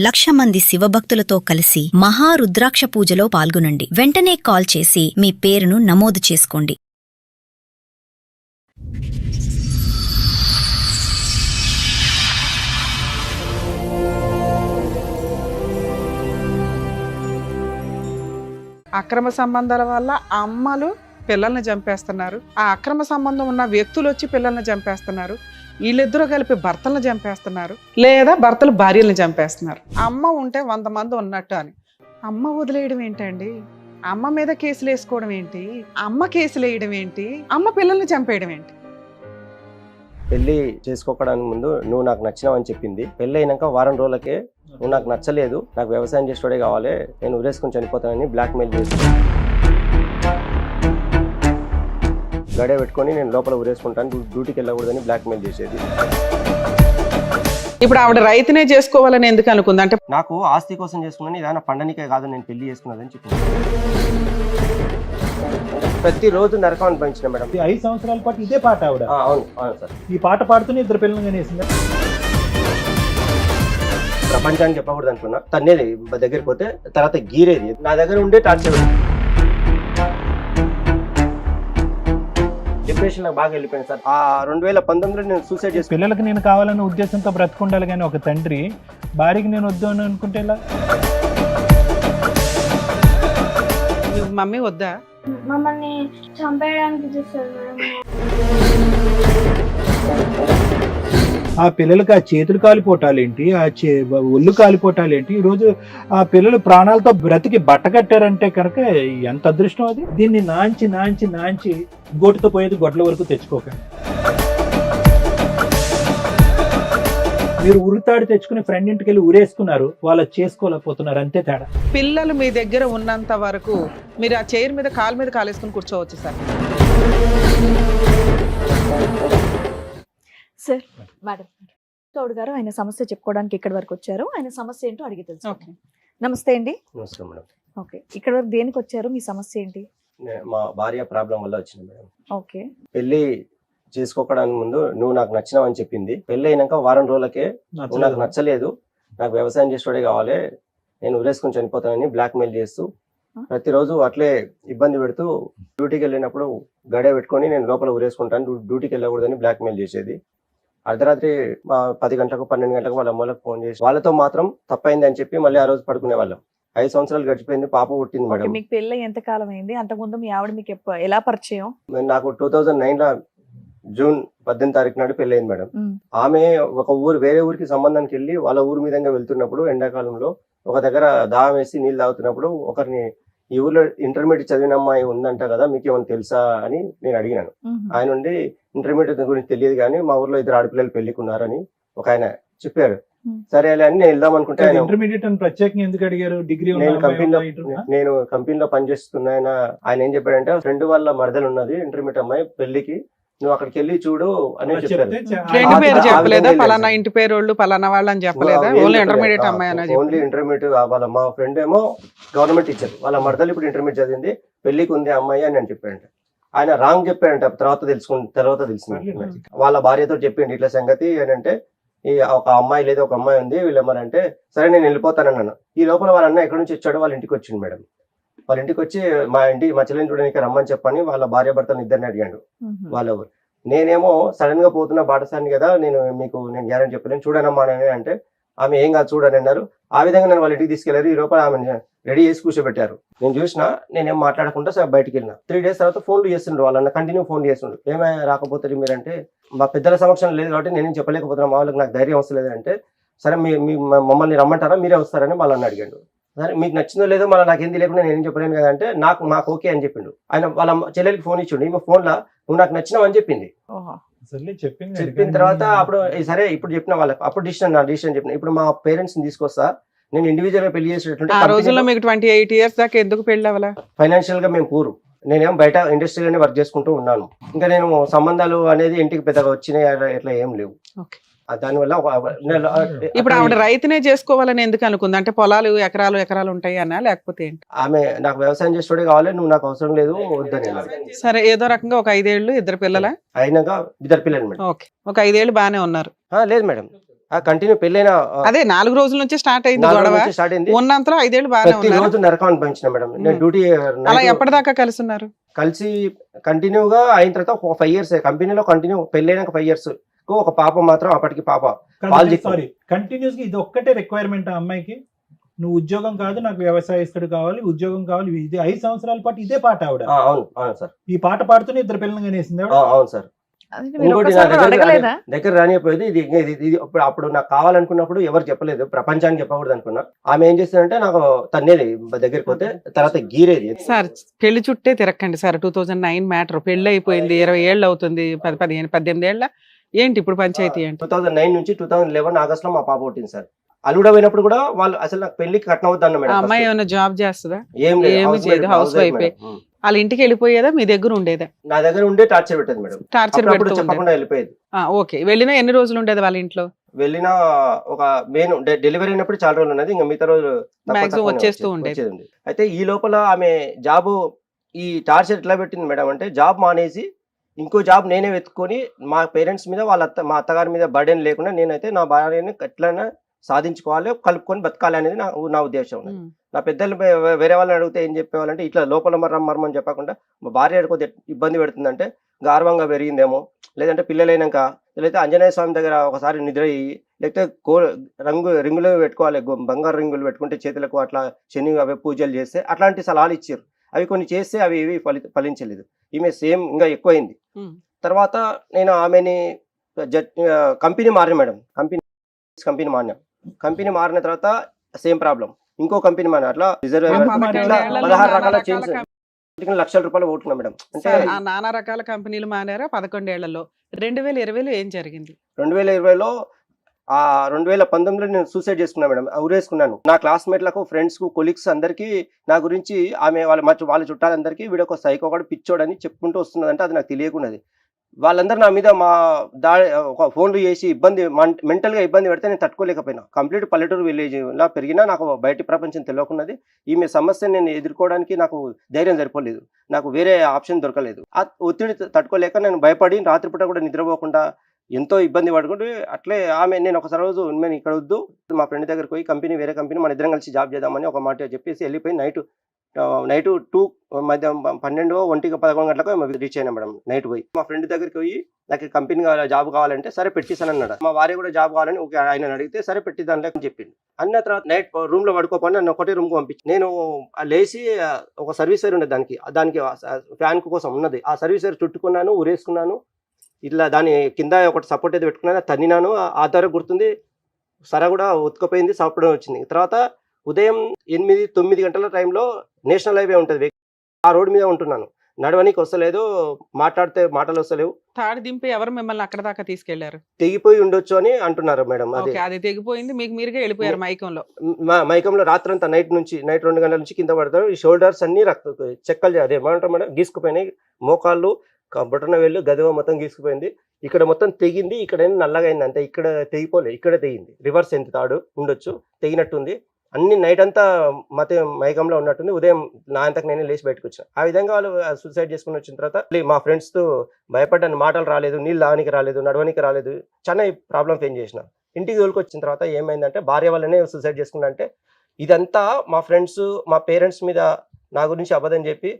1,00,000 మంది శివభక్తులతో కలిసి మహారుద్రాక్ష పూజలో పాల్గొనండి. వెంటనే కాల్ చేసి మీ పేరును నమోదు చేసుకోండి. అక్రమ సంబంధాల వల్ల అమ్మలు పిల్లల్ని చంపేస్తున్నారు. ఆ అక్రమ సంబంధం ఉన్న వ్యక్తులు వచ్చి పిల్లల్ని చంపేస్తున్నారు. వీళ్ళిద్దరూ కలిపి భర్తలను చంపేస్తున్నారు, లేదా భర్తలు భార్యలను చంపేస్తున్నారు. అమ్మ ఉంటే 100 మంది ఉన్నట్టు అని అమ్మ వదిలేయడం ఏంటండి? అమ్మ మీద కేసులు వేసుకోవడం ఏంటి? అమ్మ కేసులు వేయడం ఏంటి? అమ్మ పిల్లల్ని చంపేయడం ఏంటి? పెళ్లి చేసుకోవడానికి ముందు నువ్వు నాకు నచ్చినావు అని చెప్పింది. పెళ్లి అయినాక వారం రోజులకే నువ్వు నాకు నచ్చలేదు, నాకు వ్యవసాయం చేసేవాడే కావాలి, నేను ఉరేసుకొని చనిపోతానని బ్లాక్ మెయిల్ చేసి గడే పెట్టుకొని నేను లోపల ఉరేసుకుంటాను, డ్యూటీకి వెళ్ళకూడదని బ్లాక్ మెయిల్ చేసేది. ఇప్పుడు ఆవిడ రైతునే చేసుకోవాలని ఎందుకు అనుకుంది? అంటే నాకు ఆస్తి కోసం చేసుకున్నాను, ఏదైనా పండనికే కాదు నేను పెళ్లి చేసుకున్నదని చెప్పింది. ప్రతిరోజు నరకం అనిపించిన మేడం. 5 సంవత్సరాల పాటు ఇదే పాట ఆవిడ. అవును అవును సార్. ఈ పాట పాడుతూనే 2 పిల్లలు కనేసింది. ప్రపంచానికి చెప్పకూడదు అనుకున్నా, తన్నేది దగ్గరికి పోతే తర్వాత గీరేది నా దగ్గర ఉండే టార్చర్. డిప్రెషన్ బాగా వెళ్ళిపోయింది సార్. ఆ 2019లో నేను సూసైడ్ చేసి పిల్లలకి నేను కావాలన్న ఉద్దేశంతో బ్రతుకుండాలి, కానీ ఒక తండ్రి భార్యకి నేను వద్దు అని అనుకుంటే ఎలా? మమ్మీ వద్దా? మమ్మల్ని చంపేయడానికి చూస్తారు మేడం. ఆ పిల్లలకి ఆ చేతులు కాలిపోటాలేంటి, ఆ ఒళ్ళు కాలిపోటాలేంటి? ఈరోజు ఆ పిల్లలు ప్రాణాలతో బ్రతికి బట్ట కట్టారంటే కనుక ఎంత అదృష్టం అది. దీన్ని నాంచి నాంచి నాంచి గోటుతో పోయేది గొడ్ల వరకు తెచ్చుకోకండి. మీరు ఉరితాడు తెచ్చుకుని ఫ్రెండ్ ఇంటికి వెళ్ళి ఊరేసుకున్నారు, వాళ్ళు చేసుకోలేకపోతున్నారు, అంతే తేడా. పిల్లలు మీ దగ్గర ఉన్నంత వరకు మీరు ఆ చైర్ మీద కాలు మీద కాలేసుకుని కూర్చోవచ్చు సార్. సార్ మేడం గౌడ్ గారు ఆయన సమస్య చెప్పుకోవడానికి ఇక్కడి వరకు వచ్చారు. ఆయన సమస్య ఏంటో అడిగి తెలుసు. నమస్తే అండి. నమస్కారం మేడం. ఓకే, ఇక్కడ వరకు దేనికి వచ్చారు? మీ సమస్య ఏంటి? మా భార్య ప్రాబ్లం వల్ల వచ్చింది మేడం. ఓకే, పెళ్లి చేసుకోవడానికి ముందు నువ్వు నాకు నచ్చినావు అని చెప్పింది. పెళ్లి అయినాక వారం రోజులకే నువ్వు నాకు నచ్చలేదు, నాకు వ్యవసాయం చేసేవాడే కావాలి, నేను ఉరేసుకొని చనిపోతానని బ్లాక్ మెయిల్ చేస్తూ ప్రతిరోజు అట్లే ఇబ్బంది పెడుతూ డ్యూటీకి వెళ్ళినప్పుడు గడే పెట్టుకొని నేను లోపల ఉరేసుకుంటాను, డ్యూటీకి వెళ్ళకూడదని బ్లాక్ మెయిల్ చేసేది. అర్ధరాత్రి 10 గంటలకు 12 గంటలకు వాళ్ళ అమ్మలకు ఫోన్ చేసి వాళ్ళతో మాత్రం తప్పైంది అని చెప్పి మళ్ళీ ఆ రోజు పడుకునే వాళ్ళం. 5 సంవత్సరాలు గడిచిపోయింది, పాప పుట్టింది మేడం. మీకు పెళ్ళి ఎంత కాలం అయింది? అంతకుముందు మీ ఆవిడ మీకు ఎలా పరిచయం? నాకు 2009లో జూన్ 18 తారీఖు నాడు పెళ్లి అయింది మేడం. ఆమె ఒక వేరే ఊరికి సంబంధానికి వెళ్ళి వాళ్ళ ఊరు మీదంగా వెళ్తున్నప్పుడు ఎండాకాలంలో ఒక దగ్గర దాహం వేసి నీళ్ళు తాగుతున్నప్పుడు ఒకరిని, ఈ ఊర్లో ఇంటర్మీడియట్ చదివిన అమ్మాయి ఉందంట కదా, మీకు ఏమైనా తెలుసా అని నేను అడిగినాను. ఆయన నుండి ఇంటర్మీడియట్ గురించి తెలియదు కానీ మా ఊర్లో 2 ఆడపిల్లలు పెళ్లికున్నారని ఒక ఆయన చెప్పారు. సరే అని నేను వెళ్దాం అనుకుంటే ఇంటర్మీడియట్ అని ప్రత్యేకంగా ఎందుకు అడిగారు? డిగ్రీ నేను కంపెనీలో పనిచేస్తున్నా. ఆయన ఏం చెప్పాడంటే, ఫ్రెండ్ వాళ్ళ మరదలు ఉన్నది ఇంటర్మీడియట్ అమ్మాయి, పెళ్లికి నువ్వు అక్కడికి వెళ్ళి చూడు అని చెప్పారు. ఫ్రెండ్ పేరు చెప్పలేదా? పలానా ఇంటి పేరు వాళ్ళు పలానా వాళ్ళు అని చెప్పలేదా? ఓన్లీ ఇంటర్మీడియట్ అమ్మాయి అని. Only intermediate. వాళ్ళ మా ఫ్రెండ్ ఏమో గవర్నమెంట్ టీచర్, వాళ్ళ మరదలు ఇప్పుడు ఇంటర్మీడియట్ చదివింది, పెళ్లికి ఉంది అమ్మాయి అని నేను చెప్పాడంట. ఆయన రాంగ్ చెప్పాడంట. తర్వాత తెలిసింది వాళ్ళ భార్యతో చెప్పిండి ఇట్లా సంగతి అని. అంటే ఈ ఒక అమ్మాయి లేదు, ఒక అమ్మాయి ఉంది, వీళ్ళేమనంటే సరే నేను వెళ్ళిపోతానన్నాను. ఈ లోపల వాళ్ళ అన్న ఎక్కడి నుంచి వచ్చాడో వాళ్ళ ఇంటికి వచ్చింది మేడం. వాళ్ళ ఇంటికి వచ్చి మా చెల్లిని చూడడానికి రమ్మని చెప్పని వాళ్ళ భార్య భర్తలు ఇద్దరిని అడిగాడు. వాళ్ళు నేనేమో సడన్ గా పోతున్న బాటసారిని కదా, నేను గ్యారెంటీ చెప్పలేను, చూడనమ్మా అని అంటే ఆమె ఏం కాదు చూడని అన్నారు. ఆ విధంగా నేను వాళ్ళ ఇంటికి తీసుకెళ్లారు. ఈ లోపల ఆమె రెడీ చేసి కూర్చోబెట్టారు. నేను చూసినా, నేనేం మాట్లాడకుండా సార్ బయటికి వెళ్ళినా. 3 డేస్ తర్వాత ఫోన్లు చేస్తుండ్రు, వాళ్ళన్న కంటిన్యూ ఫోన్ చేస్తుండ్రు. ఏమైనా రాకపోతారు మీరంటే, మా పెద్దల సమక్షం లేదు కాబట్టి నేనేం చెప్పలేకపోతున్నా, మా వాళ్ళకి నాకు ధైర్యం వస్తలేదు అంటే, సరే మమ్మల్ని రమ్మంటారా, మీరే వస్తారని వాళ్ళని అడిగాడు. సరే మీకు నచ్చిందో లేదో మళ్ళీ నాకు ఏంది లేకుండా నేనేం చెప్పలేను కదా అంటే, మాకు ఓకే అని చెప్పిండు. ఆయన వాళ్ళ చెల్లెలకి ఫోన్ ఇచ్చిండు. ఈమె ఫోన్లో నువ్వు నాకు నచ్చినావు అని చెప్పింది. చెప్పిన తర్వాత అప్పుడు సరే ఇప్పుడు చెప్పిన వాళ్ళకి అప్పుడు డిసిషన్ చెప్పిన. ఇప్పుడు మా పేరెంట్స్ ని తీసుకొస్తా, నేను ఇండివిజువల్ గా పెళ్లి చేసేటటువంటి. ఆ రోజుల్లో మీకు 28 ఇయర్స్ దాకా ఎందుకు పెళ్లి అవ్వాలా? ఫైనాన్షియల్ గా మేము పూరు. నేనేం బయట ఇండస్ట్రీలోనే వర్క్ చేసుకుంటూ ఉన్నాను. ఇంకా నేను సంబంధాలు అనేది ఇంటికి పెద్దగా వచ్చినాయి ఎట్లా ఏం లేవు. దానివల్ల ఇప్పుడు ఆవిడ రైతునే చేసుకోవాలని ఎందుకు అనుకుంది? అంటే పొలాలు ఎకరాలు ఉంటాయి అన్నా, లేకపోతే ఏంటి? ఆమె నాకు వ్యవసాయం చేసేవాడే కావాలి, నువ్వు నాకు అవసరం లేదు వద్దని. సరే, ఏదో రకంగా ఒక 5 ఏళ్ళు 2 పిల్లల అయినాక 2 పిల్లలు మేడం. ఓకే, ఒక 5 ఏళ్ళు బానే ఉన్నారు. లేదు మేడం, ఆ కంటిన్యూ పెళ్ళైన అదే 4 రోజుల నుంచి స్టార్ట్ అయింది గొడవ. స్టార్ట్ అయింది. ఉన్నంతలో 5 ఏళ్ళు బాగానే ప్రతి ఉన్నారు. రోజు నరకం అనిపించిన మేడం. నేను డ్యూటీ అలా ఎప్పటిదాకా కలిసి ఉన్నారు? కలిసి కంటిన్యూగా అయిన తర్వాత ఒక 5 years కంపెనీలో కంటిన్యూ పెళ్ళైనాక 5 years ఒక పాప మాత్రం అప్పటికి పాప పాలు చిక్కు. సారీ, కంటిన్యూస్ గా ఇది ఒక్కటే రిక్వైర్మెంట్ ఆ అమ్మాయికి? నువ్వు ఉద్యోగం కాదు, నాకు వ్యవసాయస్తుడు కావాలి, ఉద్యోగం కావాలి, ఇది 5 సంవత్సరాల పాటు ఇదే పాట ఆవిడ. అవును అవును సార్. ఈ పాట పాడుతూనే 2 పిల్లల్ని కనేసింది ఆవిడ. అవును సార్. అది మీరు ఇంకోటి నా ఒక్కసారి అడగలేదా? దగ్గర రానిపోయేది ఇది ఇది అప్పుడు నాకు కావాలనుకున్నప్పుడు ఎవరు చెప్పలేదు, ప్రపంచానికి చెప్పకూడదు అనుకున్నా. ఆమె ఏం చేస్తుందంటే నాకు తన్నేది దగ్గరికి పోతే, తర్వాత గీరేది. సార్ పెళ్లి చుట్టే తిరక్కండి సార్. 2009 మ్యాటర్, పెళ్లి అయిపోయింది, 20 ఏళ్ళు అవుతుంది, 15 18 ఏళ్ళ ఏంటి ఇప్పుడు పంచాయతీ అంటే? 2009 నుంచి 2011 ఆగస్ట్ లో మా పాప పుట్టింది సార్. అల్లుడ పోయినప్పుడు కూడా వాళ్ళు అసలు నాకు పెళ్లికి కట్నం అవుతాను ఆ మేడం. అమ్మాయి ఏమైనా జాబ్ చేస్తుందా? ఏం లేదు, ఏమీ house చేయదు, wife, హౌస్ house wife వైఫే. మేడం. వాళ్ళ ఇంటికి వెళ్ళిపోయేదా, మీ దగ్గర ఉండేదా? నా దగ్గర ఉండే టార్చర్ పెట్టేది మేడం. టార్చర్ అప్పుడు పెడుతూ చెప్పకుండా వెళ్ళిపోయేది. ఓకే. వెళ్ళినా ఎన్ని రోజులు ఉండేది వాళ్ళ ఇంట్లో? వెళ్ళిన ఒక మెయిన్ డెలివరీ అయినప్పుడు చాలా రోజులు ఉన్నది, ఇంకా మిగతా రోజు Maximum వచ్చేస్తూ ఉండేది. అయితే ఈ లోపల ఆమె జాబ్ ఈ టార్చర్ ఎట్లా పెట్టింది మేడం అంటే, జాబ్ మానేసి ఇంకో జాబ్ నేనే వెతుక్కొని మా పేరెంట్స్ మీద మా అత్తగారి మీద బర్డెన్ లేకుండా నేనైతే నా భార్యని ఎట్లైనా సాధించుకోవాలి, కలుపుకొని బతకాలి అనేది నా ఉద్దేశం ఉన్నది. నా పెద్దలు వేరే వాళ్ళని అడిగితే ఏం చెప్పేవాళ్ళంటే, ఇట్లా లోపల మర్మం చెప్పకుండా మా భార్య కొద్దిగా ఇబ్బంది పెడుతుందంటే గార్వంగా పెరిగిందేమో, లేదంటే పిల్లలైనాక, లేకపోతే ఆంజనేయ స్వామి దగ్గర ఒకసారి నిద్ర అయ్యి, లేకపోతే రింగులు పెట్టుకోవాలి, బంగారు రింగులు పెట్టుకుంటే చేతులకు, అట్లా శని అవి పూజలు చేస్తే అట్లాంటి సలహాలు ఇచ్చారు. అవి కొన్ని చేస్తే అవి ఏవి ఫలించలేదు. ఈమె సేమ్ ఇంకా ఎక్కువైంది. తర్వాత నేను ఆమెని కంపెనీ మారిన మేడం. కంపెనీ మారిన తర్వాత సేమ్ ప్రాబ్లం, ఇంకో కంపెనీ మారిన, అట్లా రిజర్వ్ 16 రకాల చేంజ్, లక్షల రూపాయలు ఓటున్నా మేడం. అంటే నానా రకాల కంపెనీలు మానారా 11 ఏళ్లలో. 2020లో ఏం జరిగింది? 2020లో 2019లో నేను సూసైడ్ చేసుకున్నా మేడం, ఉరేసుకున్నాను. నా క్లాస్మేట్లకు, ఫ్రెండ్స్ కు, కొలీగ్స్ అందరికీ నా గురించి ఆమె వాళ్ళ చుట్టాలందరికీ వీడు ఒక సైకో, ఒకటి పిచ్చోడని చెప్పుకుంటూ వస్తున్నదంటే అది నాకు తెలియకున్నది. వాళ్ళందరూ నా మీద ఒక ఫోన్లు చేసి మెంటల్గా ఇబ్బంది పెడితే నేను తట్టుకోలేకపోయినా. కంప్లీట్ పల్లెటూరు విలేజ్ లా పెరిగినా నాకు బయట ప్రపంచం తెలియకున్నది. ఈమె సమస్యను నేను ఎదుర్కోవడానికి నాకు ధైర్యం సరిపోలేదు, నాకు వేరే ఆప్షన్ దొరకలేదు. ఆ ఒత్తిడి తట్టుకోలేక నేను భయపడి రాత్రిపూట కూడా నిద్రపోకుండా ఎంతో ఇబ్బంది పడుకుంటూ అట్లే నేను ఒకసారి రోజు నేను ఇక్కడ వద్దు, మా ఫ్రెండ్ దగ్గరికి పోయి వేరే కంపెనీ మన ఇద్దరం కలిసి జాబ్ చేద్దామని ఒక మాట చెప్పేసి వెళ్ళిపోయి నైట్ 2 మధ్య 12, 1, 11 గంటలకు రీచ్ అయినా మేడం. నైట్ పోయి మా ఫ్రెండ్ దగ్గరికి పోయి, నాకు కంపెనీ జాబ్ కావాలంటే సరే పెట్టిస్తాను అన్నాడు. మా భార్య కూడా జాబ్ కావాలని ఆయన అడిగితే సరే పెట్టిద్దాంలే అని చెప్పింది. అన్న తర్వాత నైట్ రూమ్ లో పడుకోపోయి నన్ను ఒకటే రూమ్ కు పంపించి, నేను లేచి ఒక సర్వీస్ వేర్ ఉండేది, దానికి ఫ్యాన్ కోసం ఉన్నది, ఆ సర్వీస్ వేర్ చుట్టుకున్నాను, ఉరేసుకున్నాను. ఇట్లా దాని కింద ఒకటి సపోర్ట్ అయితే పెట్టుకున్నాను, తన్నినాను. ఆ ద్వారా గుర్తుంది, సర కూడా ఉతకపోయింది, సాపడం వచ్చింది. తర్వాత ఉదయం 8-9 గంటల టైంలో నేషనల్ హైవే ఉంటుంది, ఆ రోడ్డు మీద ఉంటున్నాను. నడవనికి వస్తలేదు, మాట్లాడితే మాటలు వస్తలేవు. తాడు దింపి ఎవరు మిమ్మల్ని అక్కడ దాకా తీసుకెళ్లారు? తెగిపోయి ఉండొచ్చు అని అంటున్నారు మేడం. అది తెగిపోయింది, మీకు మీరుగా వెళ్ళిపోయారు మైకంలో. మైకంలో రాత్రంతా నైట్ 2 గంటల నుంచి కింద పడతారు. ఈ షోల్డర్స్ అన్ని చెక్కలు అదేమంటారు మేడం, గీసుకుపోయినాయి. మోకాళ్ళు, బొటన వేళ్ళు, గదివ మొత్తం గీసుకుపోయింది. ఇక్కడ మొత్తం తెగింది, ఇక్కడ నల్లగా అయింది అంతే. ఇక్కడ తెగిపోలే, ఇక్కడ తెగింది. రివర్స్ ఎంత తాడు ఉండొచ్చు, తెగినట్టుంది. అన్ని నైట్ అంతా మైకంలో ఉన్నట్టుంది. ఉదయం నా అంతకు నేనే లేచి బయటకు వచ్చాను. ఆ విధంగా వాళ్ళు సూసైడ్ చేసుకుని వచ్చిన తర్వాత మా ఫ్రెండ్స్ తో భయపడ్డాను. మాటలు రాలేదు, నీళ్ళు తాగనికి రాలేదు, నడవనికి రాలేదు, చాలా ప్రాబ్లం ఫేస్ చేసిన. ఇంటికి తోలుకొచ్చిన తర్వాత ఏమైందంటే, భార్య వల్లనే సూసైడ్ చేసుకున్నా అంటే, ఇదంతా మా ఫ్రెండ్స్, మా పేరెంట్స్ మీద నా గురించి అబద్ధం చెప్పి,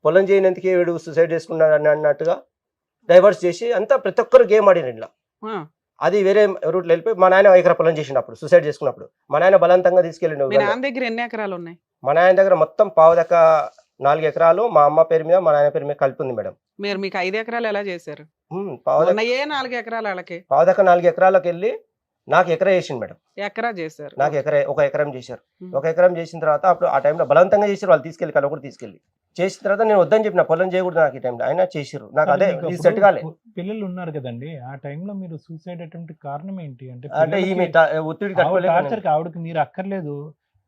పొలం చేయనందుకే వీడు సూసైడ్ చేసుకున్నాడు అన్నట్టుగా డైవర్స్ చేసి అంతా ప్రతి ఒక్కరు గేమ్ ఆడిన ఇట్లా. అది వేరే రూట్లో వెళ్ళిపోయి మా నాయన 1 ఎకరా పొలం చేసినప్పుడు సూసైడ్ చేసుకున్నప్పుడు మా నాయన బలవంతంగా తీసుకెళ్ళిండు. మీ నాన్న దగ్గర ఎన్ని ఎకరాలు ఉన్నాయి? మా నాయన దగ్గర మొత్తం 4 ఎకరాలు మా అమ్మ పేరు మీద, మా నాయన పేరు మీద కలిపి ఉంది మేడం. మీకు 5 ఎకరాలు ఎలా చేశారు? 4 ఎకరాలు వాళ్ళకి 4 ఎకరాలకు వెళ్ళి నాకు ఎకరా చేసిండు మేడం. ఎకరా చేశారు? నాకు ఒక ఎకరం చేశారు. ఒక ఎకరం చేసిన తర్వాత అప్పుడు ఆ టైంలో బలవంతంగా చేశారు వాళ్ళు, తీసుకెళ్ళి కలవకూడదు తీసుకెళ్ళి. చేసిన తర్వాత నేను వద్దని చెప్పిన, పొలం చేయకూడదు నాకు ఈ టైంలో, అయినా చేసిర్రు. నాకు అదే సెట్ కాలే. పిల్లలు ఉన్నారు కదండి, ఆ టైంలో మీరు సూసైడ్ అటెంప్ట్ కారణం ఏంటి అంటే ఒత్తిడి ఆవిడకి మీరు అక్కర్లేదు,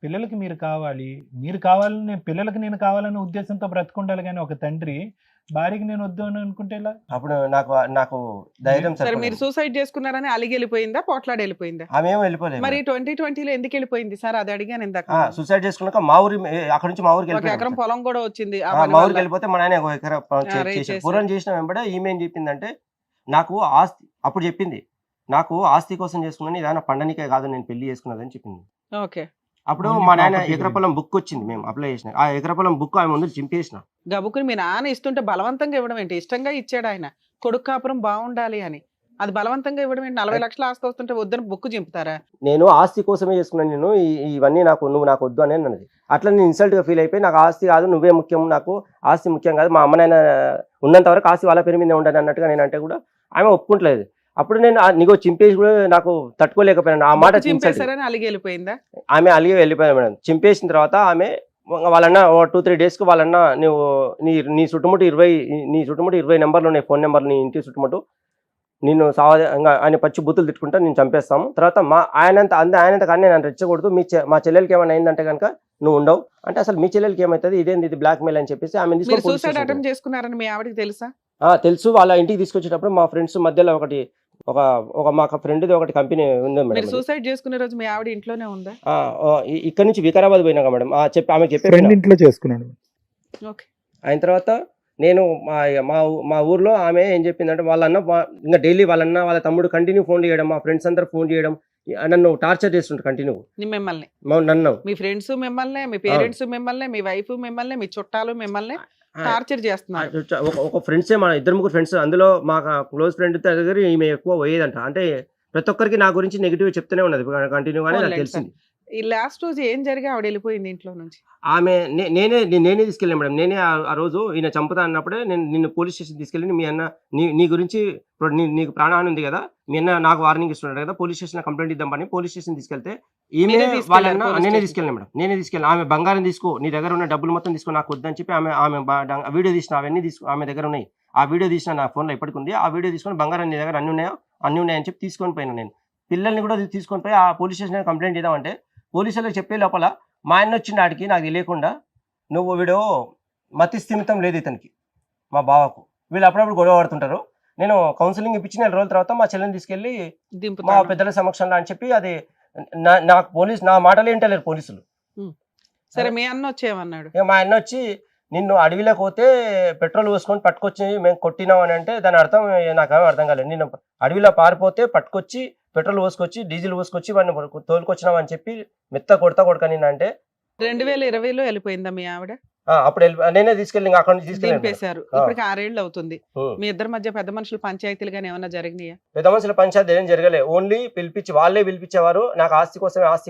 పిల్లలకి మీరు కావాలని పిల్లలకి నేను కావాలనే ఉద్దేశంతో బ్రతుకుండాలి. కానీ ఒక తండ్రి భార్యకి నేను వద్దు అని అనుకుంటే ఎలా? అప్పుడు నాకు ధైర్యం. సరే, మీరు సూసైడ్ చేసుకున్నారని అలిగి వెళ్ళిపోయిందా, పోట్లాడి వెళ్ళిపోయిందా? ఆమె వెళ్ళిపోలేదు. మరి 2020లో ఎందుకు వెళ్ళిపోయింది సార్? అది అడిగాను ఇందాక. సూసైడ్ చేసుకున్నాక మా ఊరి, అక్కడ నుంచి మా ఊరికి ఒక ఎకరం పొలం కూడా వచ్చింది. మా ఊరికి వెళ్ళిపోతే మా నాయన 1 ఎకరా పూరం చేసిన వెంబడే ఈమె ఏం చెప్పిందంటే, నాకు ఆస్తి అప్పుడు చెప్పింది, నాకు ఆస్తి కోసం చేసుకున్నాను, ఏదైనా పండనికే కాదు నేను పెళ్లి చేసుకున్నదని చెప్పింది. ఓకే. అప్పుడు Only మా నాయన property ఎకరా పొలం బుక్ వచ్చింది, మేము అప్లై చేసిన ఆ ఎకరా పొలం బుక్ ఆమె ముందు చింపేసిన. గబుకుని మీ నాన్న ఇస్తుంటే బలవంతంగా ఇవ్వడం ఏంటి? ఇష్టంగా ఇచ్చాడు ఆయన, కొడుకు కాపురం బాగుండాలి అని. అది బలవంతంగా ఇవ్వడం ఏంటి? 40 లక్షలు ఆస్తి వస్తుంటే వద్దని బుక్ చింపుతారా? నేను ఆస్తి కోసమే చేసుకున్నాను, నేను ఇవన్నీ నువ్వు నాకు వద్దు అని అన్నది. అట్లా నేను ఇన్సల్ట్ గా ఫీల్ అయిపోయి, నాకు ఆస్తి కాదు నువ్వే ముఖ్యం, నాకు ఆస్తి ముఖ్యం కాదు, మా అమ్మ నాయన ఉన్నంత వరకు ఆస్తి వాళ్ళ పేరు మీద ఉండాలి అన్నట్టుగా నేను అంటే కూడా ఆమె ఒప్పుకుంటలేదు. అప్పుడు నేను నీకు చింపేసి కూడా నాకు తట్టుకోలేకపోయాను ఆ మాట. చింపేశారని అలిగి వెళ్ళిపోయిందా? ఆమె అలిగి వెళ్ళిపోయాను మేడం. చింపేసిన తర్వాత ఆమె వాళ్ళన్న 2-3 డేస్కి వాళ్ళన్న నువ్వు నీ చుట్టుముట్టు 20 నెంబర్లు ఉన్నాయి, ఫోన్ నెంబర్లు నీ ఇంటి చుట్టుముట్టు, నిన్ను సావగా ఆయన పచ్చి బూతులు తిట్టుకుంటా నేను చంపేస్తాము. తర్వాత ఆయనంత కానీ నేను రెచ్చకూడదు, మా చెల్లెలకి ఏమైనా అయిందంటే కనుక నువ్వు ఉండవు అంటే, అసలు మీ చెల్లెలకి ఏమవుతుంది, ఇదేంది ఇది బ్లాక్ మెయిల్ అని చెప్పేసి ఆమె మీరు సూసైడ్ అటెంప్ట్ చేసుకున్నారని మీ ఆవిడకి తెలుసా? తెలుసు. వాళ్ళ ఇంటికి తీసుకొచ్చేటప్పుడు మా ఫ్రెండ్స్ మధ్యలో మా ఫ్రెండ్ది ఒకటి కంపెనీ ఉంది మీరు మేడం. సూసైడ్ చేసుకునే రోజు మీ ఆవిడ ఇంట్లోనే ఉందా? ఇక్కడ నుంచి వికారాబాద్ పోయినా మేడం, ఆమె చెప్పి ఫ్రెండ్ ఇంట్లో చేసుకున్నాడు. ఓకే. అయిన తర్వాత నేను మా ఊర్లో ఆమె ఏం చెప్పిందంటే, వాళ్ళన్న ఇంకా డైలీ వాళ్ళ తమ్ముడు కంటిన్యూ ఫోన్ చేయడం, మా ఫ్రెండ్స్ అందరూ ఫోన్ చేయడం, నన్ను టార్చర్ చేస్తుంటారు కంటిన్యూ. మిమ్మల్ని, నన్ను మీ ఫ్రెండ్స్ మిమ్మల్ని, మీ పేరెంట్స్ మిమ్మల్ని, మీ వైఫ్ మిమ్మల్ని, మీ చుట్టాలు మిమ్మల్ని టార్చర్ చేస్తున్నారు. ఒక ఫ్రెండ్సే, మా 2-3 ఫ్రెండ్స్, అందులో మా క్లోజ్ ఫ్రెండ్ దగ్గర ఈమె ఎక్కువ పోయేదంట. అంటే ప్రతి ఒక్కరికి నా గురించి నెగిటివ్ చెప్తూనే ఉన్నది కంటిన్యూగానే, నాకు తెలిసింది. ఈ లాస్ట్ రోజు ఏం జరిగి ఆవిడ వెళ్ళిపోయింది ఇంట్లో నుంచి? ఆమె నేనే తీసుకెళ్ళాను మేడం. నేనే ఆ రోజు ఈయన చంపుతా అన్నప్పుడే నిన్ను పోలీస్ స్టేషన్ తీసుకెళ్ళి, మీ అన్న నీ గురించి నీకు ప్రాణహాని ఉంది కదా, మీ అన్న నాకు వార్నింగ్ ఇస్తున్నాడు కదా, పోలీస్ స్టేషన్ కంప్లైంట్ ఇద్దాం పని పోలీస్ స్టేషన్ తీసుకెళ్తే ఈమె వాళ్ళన్న నేనే తీసుకెళ్ళాను మేడం. నేనే తీసుకెళ్ళాను. ఆమె బంగారం తీసుకో, నీ దగ్గర ఉన్న డబ్బులు మొత్తం తీసుకో, నాకు వద్దని చెప్పి ఆమె వీడియో తీసిన, అవన్నీ ఆమె దగ్గర ఉన్నాయి. ఆ వీడియో తీసిన నా ఫోన్లో ఇప్పటికి ఉంది. ఆ వీడియో తీసుకొని బంగారం నీ దగ్గర అన్ని ఉన్నాయని చెప్పి తీసుకొని పోయినా. నేను పిల్లల్ని కూడా తీసుకొని పోయి ఆ పోలీస్ స్టేషన్ కంప్లైంట్ ఇద్దామంటే, పోలీసులకు చెప్పే లోపల మా ఆయన వచ్చింది ఆడికి, నాకు తెలియకుండా, నువ్వు వీడు మతి స్థిమితం లేదు ఇతనికి, మా బావకు, వీళ్ళు అప్పుడప్పుడు గొడవ పడుతుంటారు, నేను కౌన్సిలింగ్ ఇప్పించి 4 రోజుల తర్వాత మా చెల్లెని తీసుకెళ్ళి మా పెద్దల సమక్షంలో అని చెప్పి, అది నాకు నా మాటలు ఏంటలేరు పోలీసులు. సరే, మీ అన్న వచ్చేమన్నాడు? మా అన్న వచ్చి, నిన్ను అడవిలోకి పోతే పెట్రోల్ పోసుకొని పట్టుకొచ్చి మేము కొట్టినాం అని అంటే, దాని అర్థం నాకేమో అర్థం కాలేదు. నేను అడవిలో పారిపోతే పట్టుకొచ్చి పెట్రోల్ పోసుకొచ్చి డీజిల్ పోసుకొచ్చి వాడిని తోలుకొచ్చినాం అని చెప్పి మెత్త కొడక నిన్న అంటే. 2020లో వెళ్ళిపోయిందా మీ ఆవిడ? అప్పుడు నేనే తీసుకెళ్ళి అక్కడ నుంచి దింపేశారు. ఇప్పటికి 6 ఏళ్ళు అవుతుంది. మీ ఇద్దరి మధ్య పెద్ద మనుషుల పంచాయతీలు గానీ ఏమన్నా జరిగినాయా? పెద్ద మనుషుల పంచాయతీ ఏం జరగలేదు. ఓన్లీ వాళ్ళే పిలిపించేవారు. నాకు ఆస్తి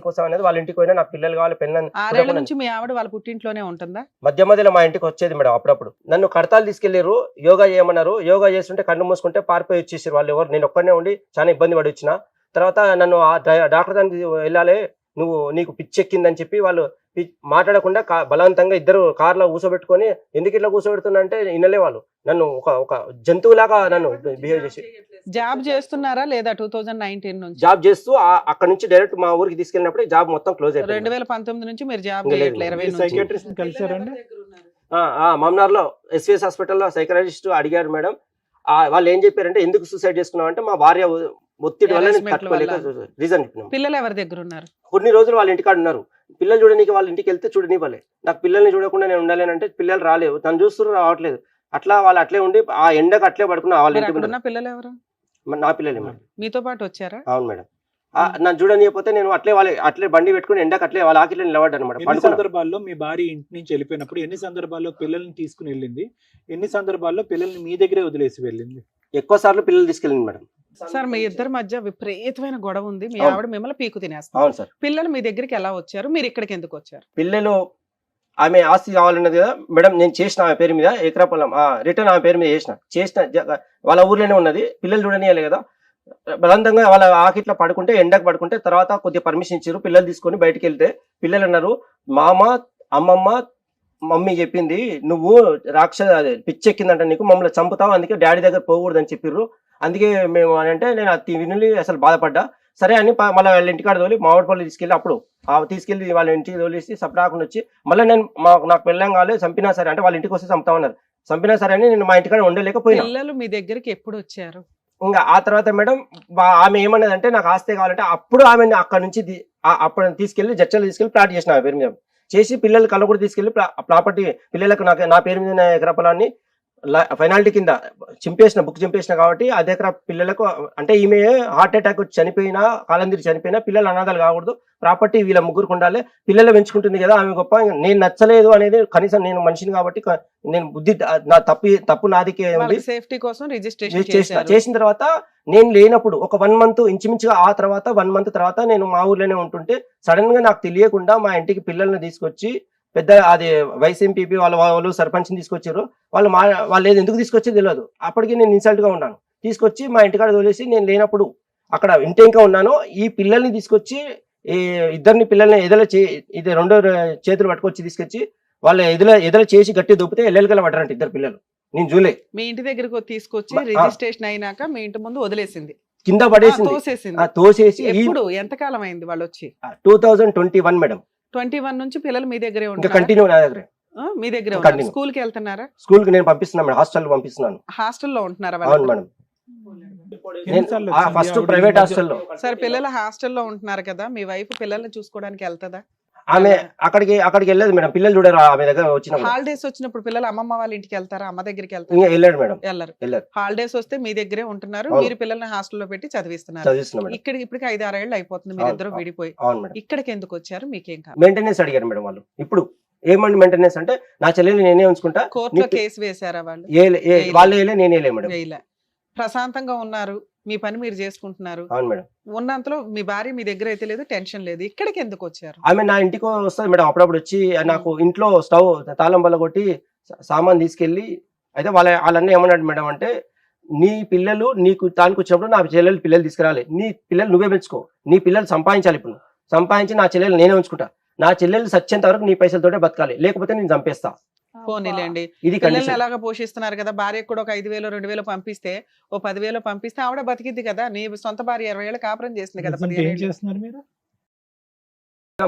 కోసం అనేది, వాళ్ళ ఇంటికి పోయినా నాకు పిల్లలు కావాలి, పెళ్ళని. 6 ఏళ్ల నుంచి మీ ఆవిడ వాళ్ళ పుట్టింట్లోనే ఉంటుందా? మధ్యలో మా ఇంటికి వచ్చేది మేడం. అప్పుడప్పుడు నన్ను కడతాలు తీసుకెళ్లారు, యోగా చేయమన్నారు. యోగా చేస్తుంటే కన్ను మూసుకుంటే పారిపోయి వచ్చేసారు వాళ్ళు. ఎవరు, నేను ఒక్కనే ఉండి చాలా ఇబ్బంది పడి వచ్చిన తర్వాత నన్ను డాక్టర్ దానికి వెళ్ళాలి, నీకు పిచ్చెక్కిందని చెప్పి వాళ్ళు మాట్లాడకుండా బలవంతంగా ఇద్దరు కార్లో కూర్చోబెట్టుకొని, ఎందుకు ఇట్లా కూర్చోబెడుతున్నా అంటే వినలే వాళ్ళు. నన్ను ఒక జంతువులాగా నన్ను బిహేవ్ చేసి. జాబ్ చేస్తున్నారా లేదా? 2019 నుంచి జాబ్ చేస్తూ అక్కడ నుంచి డైరెక్ట్ మా ఊరికి తీసుకెళ్ళినప్పుడు జాబ్ మొత్తం క్లోజ్ అయిపోయింది. 2019 నుంచి మీరు జాబ్ చేయట్లేదు. 20 నుంచి కలిసారండి. మమ్నార్లో ఎస్విఎస్ హాస్పిటల్లో సైకరాలజిస్ట్ అడిగారు మేడం. వాళ్ళు ఏం చెప్పారంటే, ఎందుకు సూసైడ్ చేసుకున్నావు అంటే, మా భార్య ఒత్తిడి వల్ల తట్టుకోలేక రీజన్ చెప్పినాం. పిల్లలు ఎవరి దగ్గర ఉన్నారు? కొన్ని రోజులు వాళ్ళ ఇంటికాడ ఉన్నారు. పిల్లలు చూడడానికి వాళ్ళ ఇంటికి వెళ్తే చూడనివ్వలే. నాకు పిల్లల్ని చూడకుండా నేను ఉండాలని అంటే, పిల్లలు రాలేవు, తను చూస్తున్నారు రావట్లేదు. అట్లా వాళ్ళు అట్లే ఉండి ఆ ఎండకు అట్లే పడుకున్నా. వాళ్ళ ఇంటికి పిల్లలు ఎవరు? నా పిల్లలే మేడం. మీతో పాటు వచ్చారా? అవును మేడం. నన్ను చూడనియకపోతే నేను అట్లే బండి పెట్టుకుని ఎండకు అట్లే వాళ్ళ ఆకిట్లో నిలబడ్డాను అనమాట. ఎన్ని సందర్భాల్లో మీ భార్య ఇంటి నుంచి వెళ్ళిపోయినప్పుడు, ఎన్ని సందర్భాల్లో పిల్లల్ని తీసుకుని వెళ్ళింది, ఎన్ని సందర్భాల్లో పిల్లల్ని మీ దగ్గరే వదిలేసి వెళ్ళింది? ఎక్కువ సార్లు పిల్లలు తీసుకెళ్ళింది మేడం. సార్, మీ ఇద్దరి మధ్య విపరీతమైన గొడవ ఉంది. మీ ఆవిడ మిమ్మల్ని పీకు తినేస్తారు. అవును సార్. పిల్లలు మీ దగ్గరికి ఎలా వచ్చారు? మీరు ఇక్కడికి ఎందుకు వచ్చారు? పిల్లలు ఆమె ఆస్తి కావాలన్నది కదా మేడం, నేను చేసిన ఆమె పేరు మీద ఎకరా పొలం రిటర్న్ ఆమె పేరు మీద చేసిన వాళ్ళ ఊర్లోనే ఉన్నది. పిల్లలు చూడనియాలి కదా, బలవంతంగా వాళ్ళ ఆకిట్లో పడుకుంటే, ఎండకు పడుకుంటే, తర్వాత కొద్దిగా పర్మిషన్ ఇచ్చారు. పిల్లలు తీసుకొని బయటకు వెళ్తే పిల్లలు అన్నారు, మామ అమ్మమ్మ మమ్మీ చెప్పింది, నువ్వు పిచ్చెక్కిందంట నీకు, మమ్మల్ని చంపుతావు, అందుకే డాడీ దగ్గర పోకూడదని చెప్పిర్రు, అందుకే మేము అని అంటే నేను అది విని అసలు బాధపడ్డా. సరే అని మళ్ళీ వాళ్ళ ఇంటికాడ తోలి మామిడిపల్లి తీసుకెళ్ళి, అప్పుడు తీసుకెళ్ళి వాళ్ళ ఇంటికి తోలేసి సపరాకుండా వచ్చి, మళ్ళీ నేను నాకు పెళ్ళం కాలేదు, చంపినా సరే అంటే వాళ్ళ ఇంటికి వస్తే చంపుతామన్నారు. చంపినా సరే అని నేను మా ఇంటికాడ ఉండలేకపోయినా. పిల్లలు మీ దగ్గరికి ఎప్పుడు వచ్చారు? ఇంకా ఆ తర్వాత మేడం ఆమె ఏమన్నది అంటే, నాకు ఆస్తే కావాలంటే, అప్పుడు ఆమె అక్కడ నుంచి అప్పుడు తీసుకెళ్లి జడ్చలు తీసుకెళ్లి ప్లాట్ చేసిన ఆమె పేరు మీద చేసి, పిల్లలు కళ్ళ కూడా తీసుకెళ్లి ప్రాపర్టీ పిల్లలకు నా పేరు మీద ఎకరా పొలాన్ని పెనాల్టీ కింద బుక్ చింపేసిన కాబట్టి ఆ దగ్గర పిల్లలకు అంటే ఈమె హార్ట్ అటాక్ వచ్చి చనిపోయినా కాలందిరి చనిపోయినా పిల్లలు అనాథాలు కాకూడదు, ప్రాపర్టీ వీళ్ళ ముగ్గురికి ఉండాలి, పిల్లలు పెంచుకుంటుంది కదా ఆమె గొప్ప, నేను నచ్చలేదు అనేది కనీసం నేను మనిషిని కాబట్టి నేను బుద్ధి నా తప్పు నాదికే ఉంది సేఫ్టీ కోసం రిజిస్ట్రేషన్ చేసిన తర్వాత నేను లేనప్పుడు ఒక 1 month ఇంచుమించుగా ఆ తర్వాత 1 month తర్వాత నేను మా ఊర్లోనే ఉంటుంటే సడన్ గా నాకు తెలియకుండా మా ఇంటికి పిల్లల్ని తీసుకొచ్చి పెద్ద అది వైస్ ఎంపీపీ వాళ్ళు సర్పంచ్ని తీసుకొచ్చారు. వాళ్ళు ఎందుకు తీసుకొచ్చి తెలియదు. అప్పటికి నేను ఇన్సల్ట్ గా ఉన్నాను. తీసుకొచ్చి మా ఇంటికాడ తోలేసి నేను లేనప్పుడు అక్కడ ఇంటి ఇంకా ఉన్నాను. ఈ పిల్లల్ని తీసుకొచ్చి ఈ ఇద్దరిని పిల్లల్ని ఇది 2 చేతులు పట్టుకొచ్చి తీసుకొచ్చి వాళ్ళ ఎదల చేసి గట్టి దొప్పితే ఎల్లెలకల పడ్డారంట 2 పిల్లలు. నేను జూలే మీ ఇంటి దగ్గరకు తీసుకొచ్చి రిజిస్ట్రేషన్ అయినాక మీ ఇంటి ముందు వదిలేసింది, కింద పడేసింది, తోసేసి. ఇప్పుడు ఎంతకాలం అయింది వాళ్ళు వచ్చి? 2021 మేడం. 21 నుంచి పిల్లలు మీ దగ్గరే ఇంకా ఉంటారు? కంటిన్యూ నా దగ్గర. మీ దగ్గరే ఉంటారు. స్కూల్ కి వెళ్తున్నారా? స్కూల్ కి నేను పంపిస్తున్నాను మేడం, హాస్టల్ పంపిస్తున్నాను. హాస్టల్లో ఉంటున్నారా? అవును మేడం, ఫస్ట్ ప్రైవేట్ హాస్టల్లో. సరే, పిల్లలు హాస్టల్లో ఉంటున్నారు కదా, మీ వైఫ్ పిల్లల్ని చూసుకోవడానికి వెళ్తుందా? ఆమె అక్కడికి వెళ్ళదు మేడం, పిల్లలు చూడరు ఆమె దగ్గర వచ్చిన. హాలిడేస్ వచ్చినప్పుడు పిల్లలు అమ్మమ్మ వాళ్ళ ఇంటికి వెళ్తారా, అమ్మ దగ్గరికి వెళ్తారా? వెళ్ళాడు మేడం, వెళ్ళరు. హాలిడేస్ వస్తే మీ దగ్గరే ఉంటున్నారు, మీరు పిల్లల్ని హాస్టల్లో పెట్టి చదివిస్తున్నారు. ఇక్కడికి ఇప్పటికి 6-6 ఏళ్ళు అయిపోతుంది మీరు ఇద్దరు విడిపోయి. ఇక్కడికి ఎందుకు వచ్చారు? మీకేం కాదు? మెయింటెనెన్స్ అడిగారు మేడం వాళ్ళు. ఇప్పుడు ఏమండి మెయింటెనెన్స్ అంటే నా చెల్లెలు నేనే ఉంచుకుంటా. కోర్టులో కేసు వేసారా వాళ్ళు? వాళ్ళు నేనే మేడం. ప్రశాంతంగా ఉన్నారు, మీ పని మీరు చేసుకుంటున్నారు. అవును మేడం. ఉన్నంతలో మీ భార్య మీ దగ్గర అయితే లేదు, టెన్షన్ లేదు. ఇక్కడికి ఎందుకు వచ్చారు? ఆమె నా ఇంటికి వస్తుంది మేడం, అప్పుడప్పుడు వచ్చి నాకు ఇంట్లో స్టవ్ తాళం బల్ల కొట్టి సామాన్ తీసుకెళ్లి, అయితే వాళ్ళన్నీ ఏమన్నాడు మేడం అంటే, నీ పిల్లలు నీకు తానికి వచ్చినప్పుడు నా చెల్లెలు పిల్లలు తీసుకురాలి, నీ పిల్లలు నువ్వే పెంచుకో, నీ పిల్లలు సంపాదించాలి, ఇప్పుడు సంపాదించి నా చెల్లెలు నేనే ఉంచుకుంటా, నా చెల్లెలు సచ్చేంత వరకు నీ పైసలతోటే బతకాలి, లేకపోతే నేను చంపేస్తా. పోనీలేండి, ఇది పిల్లల్ని ఎలాగా పోషిస్తున్నారు కదా, భార్యకు కూడా ఒక 5,000 2,000 పంపిస్తే, ఓ 10,000 పంపిస్తే ఆవిడ బతికిద్ది కదా. నీ సొంత భార్య 20 ఏళ్ళు కాపురం చేసింది కదా. ఏం చేస్తున్నారు మీరు?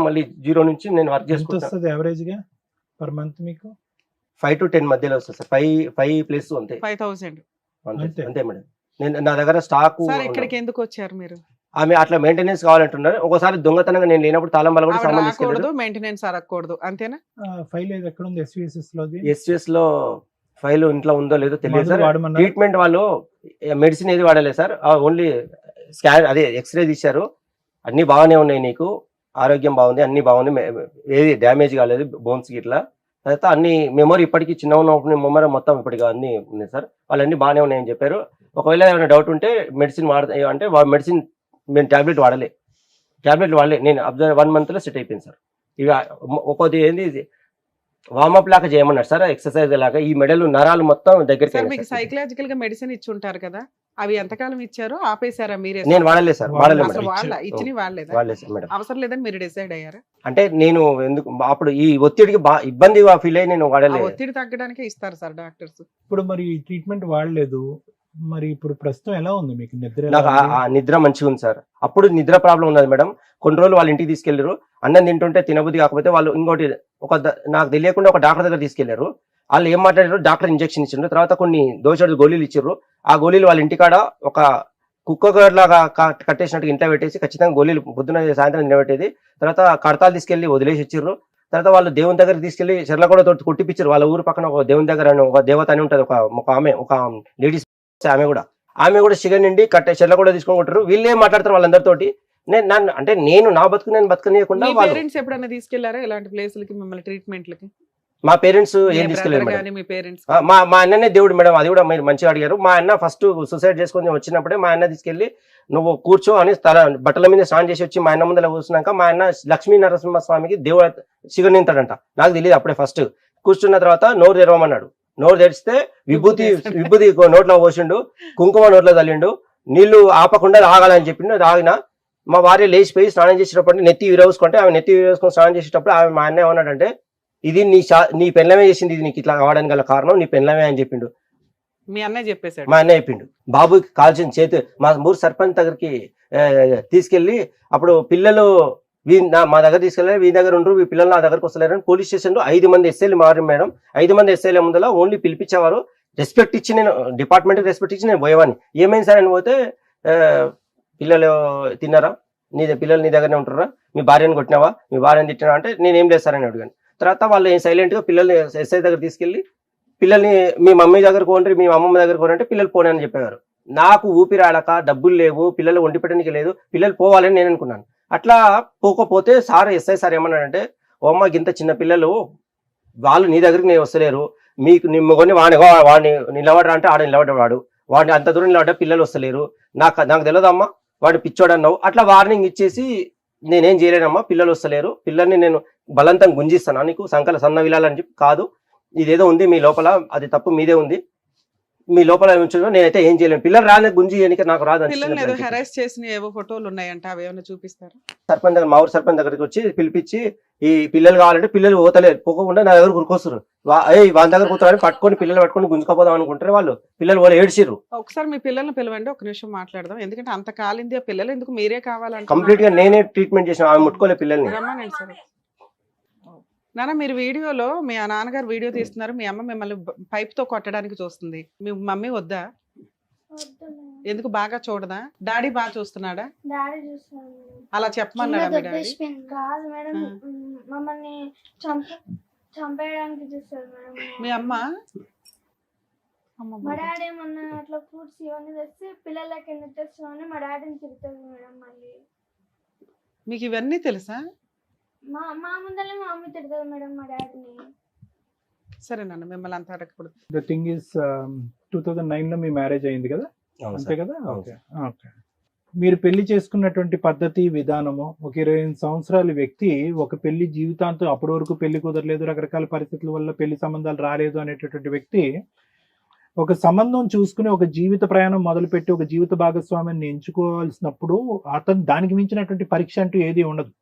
మళ్ళీ 0 నుంచి నేను వర్క్ చేసుకుంటాను. యావరేజ్ గా పర్ మంత్ మీకు 5 to 10 మధ్యలో వస్తుంది సార్. 5+ అంతే, 5,000 అంతే మేడం. నేను నా దగ్గర స్టాక్. ఇక్కడికి ఎందుకు వచ్చారు మీరు? ఆమె అట్లా మెయింటెనెన్స్ కావాలంటున్నారు. ఒకసారి దొంగతనంగా నేను లేనప్పుడు తాళం బల్ల కూడా సామాన్ తీసుకెళ్ళాడు. మెయింటెనెన్స్ అడగకూడదు, అంతేనా? ఫైల్ ఎక్కడ ఉంది? SVS లో ఫైల్ ఇంట్లో ఉందో లేదో తెలియదు సార్. ట్రీట్మెంట్ వాళ్ళు మెడిసిన్ ఏది వాడలేదు సార్, ఓన్లీ స్కాన్ అదే ఎక్స్రే తీశారు. అన్ని బాగానే ఉన్నాయి, నీకు ఆరోగ్యం బాగుంది, అన్ని బాగుంది, ఏది డ్యామేజ్ కాలేదు బోన్స్ గిట్లా. తర్వాత అన్ని మెమొరీ ఇప్పటికీ చిన్న ఉన్న మెమొరీ మొత్తం ఇప్పటికి అన్ని ఉన్నాయి సార్. వాళ్ళు అన్ని బాగానే ఉన్నాయని చెప్పారు. ఒకవేళ ఏమైనా డౌట్ ఉంటే మెడిసిన్ వాడతాయి అంటే మెడిసిన్ నేను టాబ్లెట్ వాడలే, నేను అబ్జర్వ్ 1 month లో సెట్ అయిపోయింది సార్. ఇవి ఒక్కొక్కటి ఏంది వార్మప్ లాగా చేయమన్నారు సార్, ఎక్సర్సైజ్ లాగా. ఈ మెడలు నరాలు మొత్తం దగ్గర. మీకు సైకలాజికల్ గా మెడిసిన్ ఇచ్చి ఉంటారు కదా, అవి ఎంతకాలం ఇచ్చారు? ఆపేశారా మీరే? నేను వాడలేదు సార్, ఇచ్చి వాడలేదు, అవసరం లేదని మీరు డిసైడ్ అయ్యారా? అంటే నేను ఎందుకు అప్పుడు ఈ ఒత్తిడికి ఇబ్బంది ఫీల్ అయ్యి నేను వాడలేదు. ఒత్తిడి తగ్గడానికే ఇస్తారు సార్ డాక్టర్స్. ఇప్పుడు మరి ట్రీట్మెంట్ వాడలేదు, మరి ఇప్పుడు ప్రస్తుతం ఎలా ఉంది మీకు? నాకు నిద్ర మంచిగా ఉంది సార్. అప్పుడు నిద్ర ప్రాబ్లం ఉన్నది మేడం. కొన్ని రోజులు వాళ్ళ ఇంటికి తీసుకెళ్లారు, అన్నం తింటుంటే తినబుద్ధి కాకపోతే వాళ్ళు ఇంకోటి నాకు తెలియకుండా ఒక డాక్టర్ దగ్గర తీసుకెళ్లారు. వాళ్ళు ఏం మాట్లాడారు, డాక్టర్ ఇంజెక్షన్ ఇచ్చిండ్రు, తర్వాత కొన్ని దోషాలు గోళీలు ఇచ్చారు. ఆ గోళీలు వాళ్ళ ఇంటికాడ ఒక కుక్క లాగా కట్టేసినట్టు ఇంట్లో పెట్టేసి ఖచ్చితంగా గోళీలు పొద్దున సాయంత్రం నిలబెట్టేది. తర్వాత కడతాలు తీసుకెళ్లి వదిలేసి ఇచ్చారు. తర్వాత వాళ్ళు దేవుని దగ్గరికి తీసుకెళ్లి చెర్లగూడ తోటి కొట్టిపించారు. వాళ్ళ ఊరు పక్కన ఒక దేవుని దగ్గర ఒక దేవత అని ఉంటది, ఒక లేడీస్, ఆమె కూడా షుగర్ నిండి చెర్ల కూడా తీసుకొని కొట్టారు. వీళ్ళే మాట్లాడతారు వాళ్ళందరితోటి. నేను నా బతుకు నేను బతకనీయకుండా. పేరెంట్స్ ఎప్పుడైనా తీసుకెళ్లారా ఇలాంటి ప్లేసులకి, మిమ్మల్ని ట్రీట్మెంట్లకి? మా పేరెంట్స్ ఏం తీసుకెళ్ళారు మేడం. మా అన్ననే దేవుడు మేడం, అది కూడా మీరు మంచిగా అడిగారు. మా అన్న ఫస్ట్ సూసైడ్ చేసుకొని వచ్చినప్పుడే మా అన్న తీసుకెళ్లి నువ్వు కూర్చో అని బట్టల మీద స్నానం చేసి వచ్చి మా అన్న ముందర కూర్చున్నాక మా అన్న లక్ష్మీ నరసింహ స్వామికి దేవుడు షుగర్ నింతాడంట. నాకు తెలియదు అప్పుడే. ఫస్ట్ కూర్చున్న తర్వాత నోరు తెరవమన్నాడు. నోరు తెరిస్తే విభూతి నోట్లో పోసిండు, కుంకుమ నోట్లో తల్లిండు, నీళ్లు ఆపకుండా ఆగాలని చెప్పిండు. అది ఆగిన మా భార్య లేచిపోయి స్నానం చేసేటప్పుడు నెత్తి విరవసుకుంటే ఆమె నెత్తి విరవసుకొని స్నానం చేసేటప్పుడు ఆమె మా అన్న ఏమన్నాడంటే, ఇది నీ పెళ్ళమే చేసింది, ఇది నీకు ఇట్లా కావడానికి గల కారణం నీ పెళ్ళమే అని చెప్పిండు. మీ అన్నయ్య చెప్పేశాడు? మా అన్నయ్య చెప్పిండు. బాబుకి కాల్చిన చేతి మా ఊరు సర్పంచ్ దగ్గరికి తీసుకెళ్లి అప్పుడు పిల్లలు మా దగ్గర తీసుకెళ్ళారు, వీరి దగ్గర ఉండరు, ఈ పిల్లలు నా దగ్గరకు వస్తలేరు అని పోలీస్ స్టేషన్ లో 5 మంది ఎస్ఐలు మారు మేడం. 5 మంది ఎస్ఐల ముందర ఓన్లీ పిలిపించేవారు. రెస్పెక్ట్ ఇచ్చి నేను డిపార్ట్మెంట్ రెస్పెక్ట్ ఇచ్చి నేను పోయేవాడిని. ఏమైంది సార్ అని పోతే, పిల్లలు తిన్నారా, పిల్లలు నీ దగ్గరనే ఉంటారా, మీ భార్యను కొట్టినావా, మీ భార్యను తిట్టినావా అంటే నేనేం లేదు సార్ అని అడిగాను. తర్వాత వాళ్ళు సైలెంట్ గా పిల్లలు ఎస్ఐ దగ్గర తీసుకెళ్లి పిల్లల్ని మీ మమ్మీ దగ్గర కోండి, మీ అమ్మమ్మ దగ్గర కోరంటే పిల్లలు పోనీ అని చెప్పేవారు. నాకు ఊపిరాడక డబ్బులు లేవు, పిల్లలు వండి పెట్టడానికి లేదు, పిల్లలు పోవాలని నేను అనుకున్నాను. అట్లా పోకపోతే సార్ ఎస్ఐ సార్ ఏమన్నాడంటే, ఓ అమ్మ ఇంత చిన్న పిల్లలు వాళ్ళు నీ దగ్గరికి నేను వస్తలేరు, మీకు నిమ్మకొని వాడిని నిలబడరా అంటే ఆడ నిలబడ్డాడు, వాడిని అంత దూరం నిలబడ్డా పిల్లలు వస్తలేరు, నాకు తెలియదమ్మా వాడు పిచ్చోడు అన్నావు. అట్లా వార్నింగ్ ఇచ్చేసి నేనేం చేయలేనమ్మా, పిల్లలు వస్తలేరు, పిల్లల్ని నేను బలవంతం గుంజిస్తాను, నీకు సంకల సన్న విలాలని చెప్పి కాదు, ఇదేదో ఉంది మీ లోపల, అది తప్పు మీదే ఉంది, మీ లోపల ఉంచడం నేనైతే ఏం చేయలేను, పిల్లలు రాని గుంజి నాకు రాదు. పిల్లల్ని ఏదో హెరాస్ చేసిన ఏవో ఫోటోలు ఉన్నాయంట, అవి ఏమైనా చూపిస్తారా? సర్పంచ్ దగ్గర, మా ఊరు సర్పంచ్ దగ్గరికి వచ్చి పిలిపించి ఈ పిల్లలు కావాలంటే పిల్లలు పోతలేరు, పోకుండా నా దగ్గర గురికొస్తారు, వాళ్ళ దగ్గర కూర్చోని పట్టుకొని పిల్లలు పట్టుకొని గుంజుకపోదాం అనుకుంటారు వాళ్ళు, పిల్లలు వాళ్ళు ఏడ్చిర్రు. ఒకసారి మీ పిల్లల్ని పిలవండి, ఒక నిమిషం మాట్లాడదాం, ఎందుకంటే అంత కాలింది ఆ పిల్లలు ఎందుకు మీరే కావాలంటే కంప్లీట్ గా నేనే ట్రీట్మెంట్ చేసిన, ఆమె ముట్టుకోలే పిల్లల్ని. రమ్మనండి సార్. నాన్న మీరు వీడియోలో మీ నాన్నగారు వీడియో తీస్తున్నారు, మీ అమ్మ మిమ్మల్ని పైప్ తో కొట్టడానికి చూస్తుంది, మీ మమ్మీ వద్దా? వద్దు మేడం. ఎందుకు బాగా చూడదా? డాడీ బాగా చూస్తున్నాడా? డాడీ చూస్తాను మేడం. అలా చెప్పమన్నాడా మీ డాడీ? కాదు మేడం, మమ్మల్ని చంపేయడానికి చూస్తారు మేడం. మీ అమ్మ మా డాడీ ఏమన్నా అట్లా ఫ్రూట్స్ ఇవన్నీ తెస్తే పిల్లలకి ఎందుకు తెస్తామని మా డాడీని తిరుగుతుంది మేడం. మళ్ళీ మీకు ఇవన్నీ తెలుసా? మా ముందరే మా మమ్మీ తిడుతుంది మేడం మా డాడీని. సరే నాన్న, మిమ్మల్ని అంత అడగకూడదు. ద థింగ్ ఇస్ 2009 లో మీ మ్యారేజ్ అయింది కదా, అవును అంతే సార్. కదా? అవును ఓకే ఓకే. మీరు పెళ్లి చేసుకున్నటువంటి పద్ధతి విధానము, ఒక 28 సంవత్సరాల వ్యక్తి ఒక పెళ్లి జీవితాంతం, అప్పటి వరకు పెళ్లి కుదరలేదు, రకరకాల పరిస్థితుల వల్ల పెళ్లి సంబంధాలు రాలేదు అనేటటువంటి వ్యక్తి ఒక సంబంధం చూసుకుని ఒక జీవిత ప్రయాణం మొదలుపెట్టి ఒక జీవిత భాగస్వామిని ఎంచుకోవాల్సినప్పుడు అతను దానికి మించినటువంటి పరీక్ష అంటూ ఏది ఉండదు.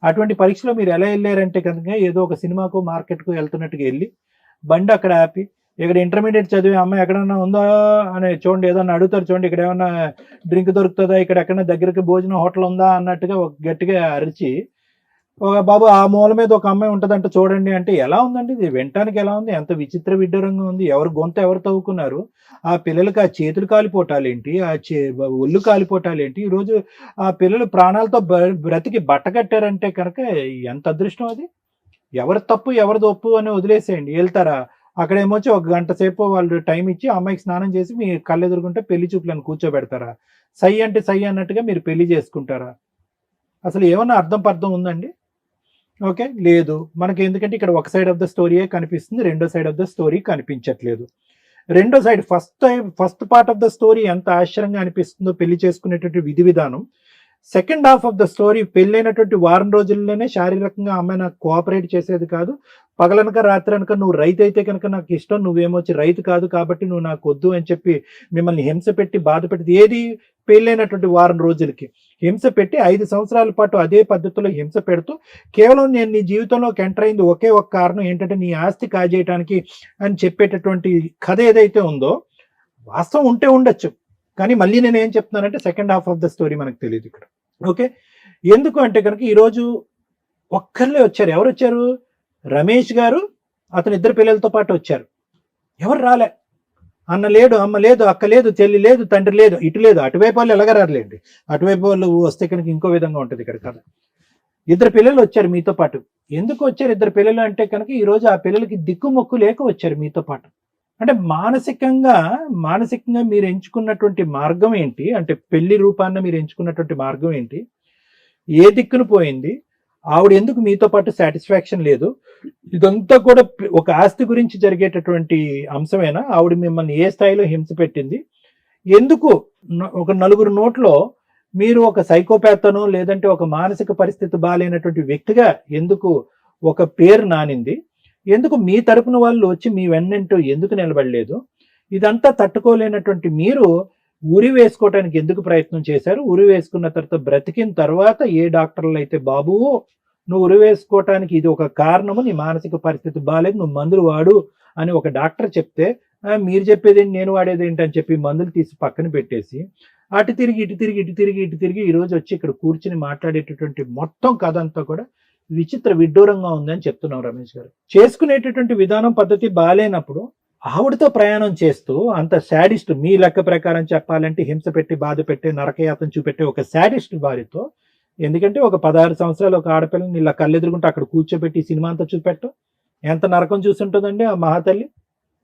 అటువంటి పరీక్షలో మీరు ఎలా వెళ్ళారంటే కనుక ఏదో ఒక సినిమాకు మార్కెట్కు వెళ్తున్నట్టుగా వెళ్ళి బండి అక్కడ ఆపి, ఇక్కడ ఇంటర్మీడియట్ చదివే అమ్మాయి ఎక్కడన్నా ఉందా అని చూడండి, ఏదన్నా అడుగుతారు చూడండి, ఇక్కడ ఏమన్నా డ్రింక్ దొరుకుతుందా, ఇక్కడ ఎక్కడన్నా దగ్గరికి భోజనం హోటల్ ఉందా అన్నట్టుగా ఒక గట్టిగా అరిచి, ఒక బాబు ఆ మూల మీద ఒక అమ్మాయి ఉంటుందంటే చూడండి అంటే ఎలా ఉందండి ఇది? వినటానికి ఎలా ఉంది? ఎంత విచిత్ర విడ్డూరంగా ఉంది. ఎవరు గొంత ఎవరు తవ్వుకున్నారు? ఆ పిల్లలకి ఆ చేతులు కాలిపోటాలేంటి, ఒళ్ళు కాలిపోటాలేంటి? ఈరోజు ఆ పిల్లలు ప్రాణాలతో బ్రతికి బట్ట కట్టారంటే కనుక ఎంత అదృష్టం అది. ఎవరి తప్పు ఎవరిది ఒప్పు అని వదిలేసేయండి, వెళ్తారా అక్కడ ఏమొచ్చి ఒక గంట సేపు వాళ్ళు టైం ఇచ్చి అమ్మాయికి స్నానం చేసి మీ కళ్ళు ఎదురుకుంటే పెళ్లి చూపులను కూర్చోబెడతారా? సై అంటే సై అన్నట్టుగా మీరు పెళ్లి చేసుకుంటారా? అసలు ఏమన్నా అర్థం ఉందండి? ఓకే, లేదు మనకి. ఎందుకంటే ఇక్కడ ఒక సైడ్ ఆఫ్ ద స్టోరీయే కనిపిస్తుంది, రెండో సైడ్ ఆఫ్ ద స్టోరీ కనిపించట్లేదు. రెండో side first part of the story ఎంత ఆశ్చర్యంగా అనిపిస్తుందో పెళ్లి చేసుకునేటువంటి విధి విధానం. Second half of the story పెళ్ళైనటువంటి వారం రోజుల్లోనే శారీరకంగా అమ్మాయి నాకు కోఆపరేట్ చేసేది కాదు, పగలనక రాత్రి అనక నువ్వు రైతు అయితే కనుక నాకు ఇష్టం, నువ్వేమొచ్చి రైతు కాదు కాబట్టి నువ్వు నాకు వద్దు అని చెప్పి మిమ్మల్ని హింస పెట్టి బాధ పెట్టి, ఏది పెళ్ళైనటువంటి వారం రోజులకి హింస పెట్టి 5 సంవత్సరాల పాటు అదే పద్ధతిలో హింస పెడుతూ కేవలం నేను నీ జీవితంలోకి ఎంటర్ అయింది ఒకే ఒక కారణం ఏంటంటే నీ ఆస్తి కాజేయటానికి అని చెప్పేటటువంటి కథ ఏదైతే ఉందో వాస్తవం ఉంటే ఉండొచ్చు, కానీ మళ్ళీ నేను ఏం చెప్తున్నానంటే second half of the story మనకు తెలియదు ఇక్కడ. ఓకే, ఎందుకు అంటే కనుక ఈరోజు ఒక్కర్లే వచ్చారు. ఎవరు వచ్చారు? రమేష్ గారు అతని 2 పిల్లలతో పాటు వచ్చారు. ఎవరు రాలే. అన్న లేడు, అమ్మ లేదు, అక్క లేదు, చెల్లి లేదు, తండ్రి లేదు, ఇటు లేదు. అటువైపు వాళ్ళు ఎలాగ రాలేండి, అటువైపు వాళ్ళు వస్తే కనుక ఇంకో విధంగా ఉంటుంది ఇక్కడ కదా. 2 పిల్లలు వచ్చారు మీతో పాటు. ఎందుకు వచ్చారు 2 పిల్లలు అంటే కనుక ఈరోజు ఆ పిల్లలకి దిక్కుమొక్కు లేక వచ్చారు మీతో పాటు. అంటే మానసికంగా మీరు ఎంచుకున్నటువంటి మార్గం ఏంటి, అంటే పెళ్లి రూపాన్ని మీరు ఎంచుకున్నటువంటి మార్గం ఏంటి, ఏ దిక్కును పోయింది, ఆవిడ ఎందుకు మీతో పాటు సాటిస్ఫాక్షన్ లేదు, ఇదంతా కూడా ఒక ఆస్తి గురించి జరిగేటటువంటి అంశమేనా? ఆవిడ మిమ్మల్ని ఏ స్థాయిలో హింస పెట్టింది, ఎందుకు ఒక 4 నోట్లో మీరు ఒక సైకోపాతనో లేదంటే ఒక మానసిక పరిస్థితి బాగాలేనటువంటి వ్యక్తిగా ఎందుకు ఒక పేరు నానింది, ఎందుకు మీ తరపున వాళ్ళు వచ్చి మీ వెన్నంటూ ఎందుకు నిలబడలేదు, ఇదంతా తట్టుకోలేనటువంటి మీరు ఉరి వేసుకోవటానికి ఎందుకు ప్రయత్నం చేశారు? ఉరి వేసుకున్న తర్వాత బ్రతికిన తర్వాత ఏ డాక్టర్లు అయితే బాబు నువ్వు ఉరి వేసుకోవటానికి ఇది ఒక కారణము, నీ మానసిక పరిస్థితి బాగాలేదు, నువ్వు మందులు వాడు అని ఒక డాక్టర్ చెప్తే మీరు చెప్పేది నేను వాడేది ఏంటి అని చెప్పి మందులు తీసి పక్కన పెట్టేసి అటు తిరిగి ఈరోజు వచ్చి ఇక్కడ కూర్చుని మాట్లాడేటటువంటి మొత్తం కథ అంతా కూడా విచిత్ర విడ్డూరంగా ఉందని చెప్తున్నాం రమేష్ గారు. చేసుకునేటటువంటి విధానం పద్ధతి బాగాలేనప్పుడు ఆవిడతో ప్రయాణం చేస్తూ అంత శాడిస్ట్, మీ లెక్క ప్రకారం చెప్పాలంటే హింస పెట్టి బాధ పెట్టి నరకయాతం చూపెట్టే ఒక శాడిస్ట్ భార్యతో, ఎందుకంటే ఒక 16 సంవత్సరాలు ఒక ఆడపిల్లని ఇలా కళ్ళెదురుకుంటే అక్కడ కూర్చోబెట్టి సినిమా అంతా చూపెట్టు ఎంత నరకం చూసుంటుందండి ఆ మహాతల్లి.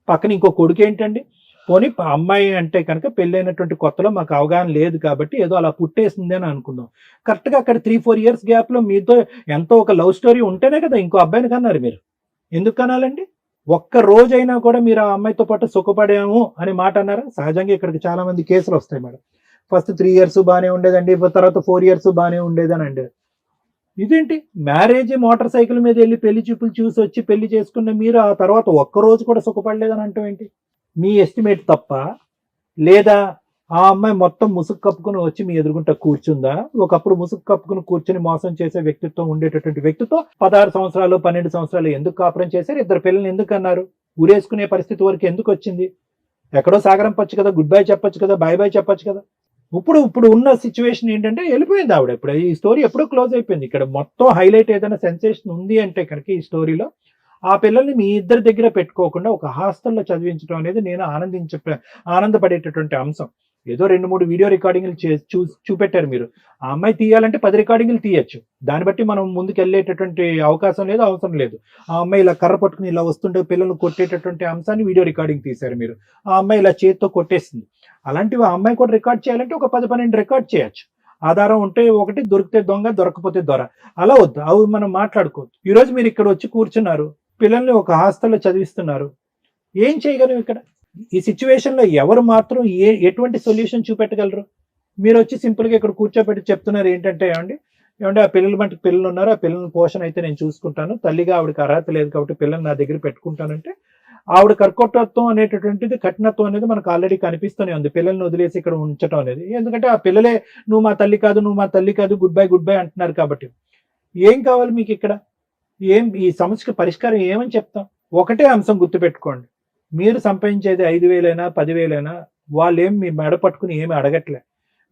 పక్కన ఇంకో కొడుకు ఏంటండి? పోనీ అమ్మాయి అంటే కనుక పెళ్ళైనటువంటి కొత్తలో మాకు అవగాహన లేదు కాబట్టి ఏదో అలా పుట్టేసింది అని అనుకుందాం. కరెక్ట్గా అక్కడ 3-4 ఇయర్స్ గ్యాప్లో మీతో ఎంతో ఒక లవ్ స్టోరీ ఉంటేనే కదా ఇంకో అబ్బాయిని కన్నారు మీరు. ఎందుకు కనాలండి? ఒక్క రోజైనా కూడా మీరు ఆ అమ్మాయితో పాటు సుఖపడాము అనే మాట అన్నారా? సహజంగా ఇక్కడికి చాలా మంది కేసులు వస్తాయి మేడం. ఫస్ట్ 3 ఇయర్స్ బాగానే ఉండేదండి, తర్వాత 4 ఇయర్స్ బాగానే ఉండేదని అండి. ఇదేంటి మ్యారేజ్ మోటార్ సైకిల్ మీద వెళ్ళి పెళ్లి చూపులు చూసి వచ్చి పెళ్లి చేసుకున్న మీరు ఆ తర్వాత ఒక్క రోజు కూడా సుఖపడలేదని అంటాం ఏంటి? మీ ఎస్టిమేట్ తప్ప, లేదా ఆ అమ్మాయి మొత్తం ముసుగు కప్పుకుని వచ్చి మీ ఎదురుగుంట కూర్చుందా? ఒకప్పుడు ముసుగు కప్పుకుని కూర్చుని మోసం చేసే వ్యక్తిత్వం ఉండేటటువంటి వ్యక్తితో 16 సంవత్సరాలు 12 సంవత్సరాలు ఎందుకు కాపురం చేశారు? 2 పిల్లల్ని ఎందుకు అన్నారు? ఊరేసుకునే పరిస్థితి వరకు ఎందుకు వచ్చింది? ఎక్కడో సాగరం పచ్చు కదా, గుడ్ బై చెప్పొచ్చు కదా, బాయ్ బాయ్ చెప్పొచ్చు కదా. ఇప్పుడు ఉన్న సిచ్యువేషన్ ఏంటంటే వెళ్ళిపోయింది ఆవిడ. ఇప్పుడు ఈ స్టోరీ ఎప్పుడో క్లోజ్ అయిపోయింది. ఇక్కడ మొత్తం హైలైట్ ఏదైనా సెన్సేషన్ ఉంది అంటే కనుక ఈ స్టోరీలో ఆ పిల్లల్ని మీ ఇద్దరి దగ్గర పెట్టుకోకుండా ఒక హాస్టల్లో చదివించడం అనేది నేను ఆనందపడేటటువంటి అంశం. ఏదో 2-3 వీడియో రికార్డింగ్లు చూపెట్టారు మీరు. ఆ అమ్మాయి తీయాలంటే 10 రికార్డింగ్లు తీయచ్చు. దాన్ని బట్టి మనం ముందుకు వెళ్ళేటటువంటి అవకాశం లేదు, అవసరం లేదు. ఆ అమ్మాయి ఇలా కర్ర పట్టుకుని ఇలా వస్తుంటే పిల్లలు కొట్టేటటువంటి అంశాన్ని వీడియో రికార్డింగ్ తీశారు మీరు. ఆ అమ్మాయి ఇలా చేతితో కొట్టేసింది. అలాంటివి ఆ అమ్మాయి కూడా రికార్డ్ చేయాలంటే ఒక 10-12 రికార్డ్ చేయొచ్చు. ఆధారం ఉంటే ఒకటి, దొరికితే దొంగ, దొరకపోతే దొర. అలా వద్దు, అవి మనం మాట్లాడుకోవద్దు. ఈరోజు మీరు ఇక్కడ వచ్చి కూర్చున్నారు, పిల్లల్ని ఒక హాస్టల్లో చదివిస్తున్నారు. ఏం చేయగలం ఇక్కడ? ఈ సిచ్యువేషన్లో ఎవరు మాత్రం ఎటువంటి సొల్యూషన్ చూపెట్టగలరు? మీరు వచ్చి సింపుల్గా ఇక్కడ కూర్చోబెట్టి చెప్తున్నారు ఏంటంటే ఏమంటే ఆ పిల్లల మటుకు పిల్లలు ఉన్నారు, ఆ పిల్లల పోషణ అయితే నేను చూసుకుంటాను, తల్లిగా ఆవిడకి అర్హత లేదు కాబట్టి పిల్లల్ని నా దగ్గర పెట్టుకుంటానంటే ఆవిడ కర్కటత్వం అనేటటువంటిది, కఠినత్వం అనేది మనకు ఆల్రెడీ కనిపిస్తూనే ఉంది. పిల్లల్ని వదిలేసి ఇక్కడ ఉంచడం అనేది. ఎందుకంటే ఆ పిల్లలే నువ్వు మా తల్లి కాదు, నువ్వు మా తల్లి కాదు, గుడ్ బై అంటున్నారు కాబట్టి. ఏం కావాలి మీకు ఇక్కడ? ఈ సమస్యకి పరిష్కారం ఏమని చెప్తాం? ఒకటే అంశం గుర్తుపెట్టుకోండి, మీరు సంపాదించేది 5,000 10,000 వాళ్ళేం మీ మెడ పట్టుకుని ఏమి అడగట్లే.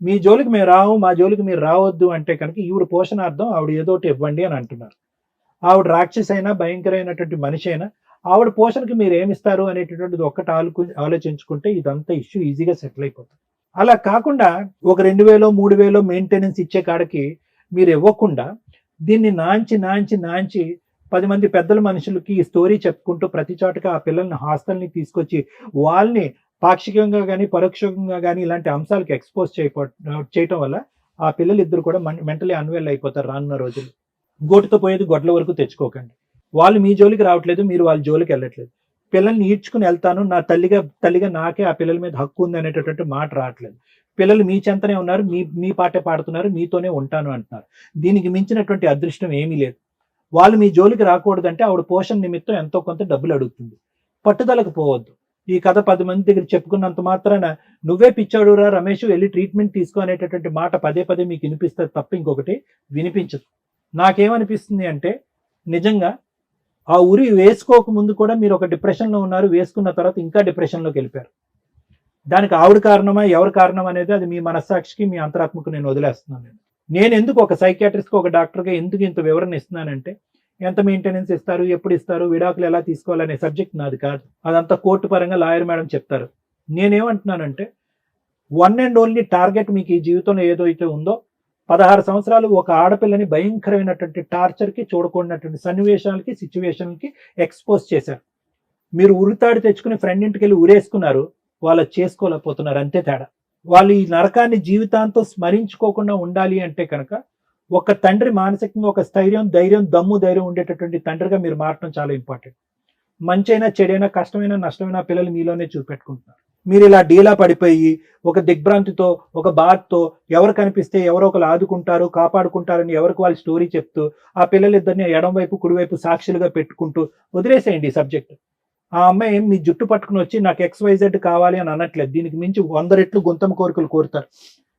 మీ జోలికి మేము రావు, మా జోలికి మీరు రావద్దు అంటే కనుక ఈవిడ పోషణార్థం ఆవిడ ఏదోటి ఇవ్వండి అని అంటున్నారు. ఆవిడ రాక్షసి అయినా, భయంకరమైనటువంటి మనిషి అయినా ఆవిడ పోషణకి మీరు ఏమిస్తారు అనేటటువంటిది ఒక్కటి ఆలోచించుకుంటే ఇదంతా ఇష్యూ ఈజీగా సెటిల్ అయిపోతుంది. అలా కాకుండా ఒక 2,000 3,000 మెయింటెనెన్స్ ఇచ్చే కాడికి మీరు ఇవ్వకుండా దీన్ని నాంచి 10 మంది పెద్దల మనుషులకి ఈ స్టోరీ చెప్పుకుంటూ ప్రతి చోటగా ఆ పిల్లల్ని హాస్టల్ని తీసుకొచ్చి వాళ్ళని పాక్షికంగా కానీ పరోక్షంగా కానీ ఇలాంటి అంశాలకి ఎక్స్పోజ్ చేయటం వల్ల ఆ పిల్లలిద్దరు కూడా మెంటలీ అన్వెల్ అయిపోతారు రానున్న రోజులు. గోటుతో పోయేది గొడ్ల వరకు తెచ్చుకోకండి. వాళ్ళు మీ జోలికి రావట్లేదు, మీరు వాళ్ళ జోలికి వెళ్ళట్లేదు. పిల్లల్ని ఈడ్చుకుని వెళ్తాను, నా తల్లిగా నాకే ఆ పిల్లల మీద హక్కు ఉంది అనేటటువంటి మాట రావట్లేదు. పిల్లలు మీ చెంతనే ఉన్నారు, మీ పాటే పాడుతున్నారు, మీతోనే ఉంటాను అంటున్నారు. దీనికి మించినటువంటి అదృష్టం ఏమీ లేదు. వాళ్ళు మీ జోలికి రాకూడదంటే ఆవిడ పోషణ నిమిత్తం ఎంతో కొంత డబ్బులు అడుగుతుంది. పట్టుదలకు పోవద్దు. ఈ కథ 10 మంది దగ్గర చెప్పుకున్నంత మాత్రాన నువ్వే పిచ్చాడురా రమేష్ వెళ్ళి ట్రీట్మెంట్ తీసుకో అనేటటువంటి మాట పదే మీకు వినిపిస్తుంది తప్ప ఇంకొకటి వినిపించదు. నాకేమనిపిస్తుంది అంటే నిజంగా ఆ ఉరి వేసుకోక ముందు కూడా మీరు ఒక డిప్రెషన్లో ఉన్నారు, వేసుకున్న తర్వాత ఇంకా డిప్రెషన్లోకి వెళ్ళిపోయారు. దానికి ఆవిడ కారణమా ఎవరు కారణం అనేది అది మీ మనస్సాక్షికి, మీ అంతరాత్మకు నేను వదిలేస్తున్నాను. నేను ఎందుకు ఒక సైకియాట్రిస్ట్కి, ఒక డాక్టర్గా ఎందుకు ఇంత వివరణ ఇస్తున్నానంటే ఎంత మెయింటెనెన్స్ ఇస్తారు, ఎప్పుడు ఇస్తారు, విడాకులు ఎలా తీసుకోవాలనే సబ్జెక్ట్ నాది కాదు. అదంతా కోర్టు పరంగా లాయర్ మేడం చెప్తారు. నేనేమంటున్నానంటే వన్ అండ్ ఓన్లీ టార్గెట్ మీకు ఈ జీవితంలో ఏదైతే ఉందో 16 సంవత్సరాలు ఒక ఆడపిల్లని భయంకరమైనటువంటి టార్చర్కి, చూడకూడనటువంటి సన్నివేశాలకి, సిచ్యువేషన్కి ఎక్స్పోజ్ చేశారు. మీరు ఉరితాడి తెచ్చుకుని ఫ్రెండ్ ఇంటికి వెళ్ళి ఉరేసుకున్నారు, వాళ్ళు చేసుకోలేకపోతున్నారు, అంతే తేడా. వాళ్ళు ఈ నరకాన్ని జీవితాంతం స్మరించుకోకుండా ఉండాలి అంటే కనుక ఒక తండ్రి మానసికంగా ఒక స్థైర్యం, ధైర్యం ఉండేటటువంటి తండ్రిగా మీరు మారటం చాలా ఇంపార్టెంట్. మంచైనా చెడైనా, కష్టమైనా నష్టమైనా పిల్లలు మీలోనే చూపెట్టుకుంటున్నారు. మీరు ఇలా డీలా పడిపోయి ఒక దిగ్భ్రాంతితో, ఒక బాధతో ఎవరు కనిపిస్తే ఎవరో ఒకరు ఆదుకుంటారు, కాపాడుకుంటారని ఎవరికి వాళ్ళు స్టోరీ చెప్తూ ఆ పిల్లలిద్దరిని ఎడం వైపు కుడివైపు సాక్షులుగా పెట్టుకుంటూ వదిలేసేయండి ఈ సబ్జెక్ట్. ఆ అమ్మాయి మీ జుట్టు పట్టుకుని వచ్చి నాకు XYZ కావాలి అని అనట్లేదు. దీనికి మించి 100 రెట్లు గుంతమ కోరికలు కోరుతారు.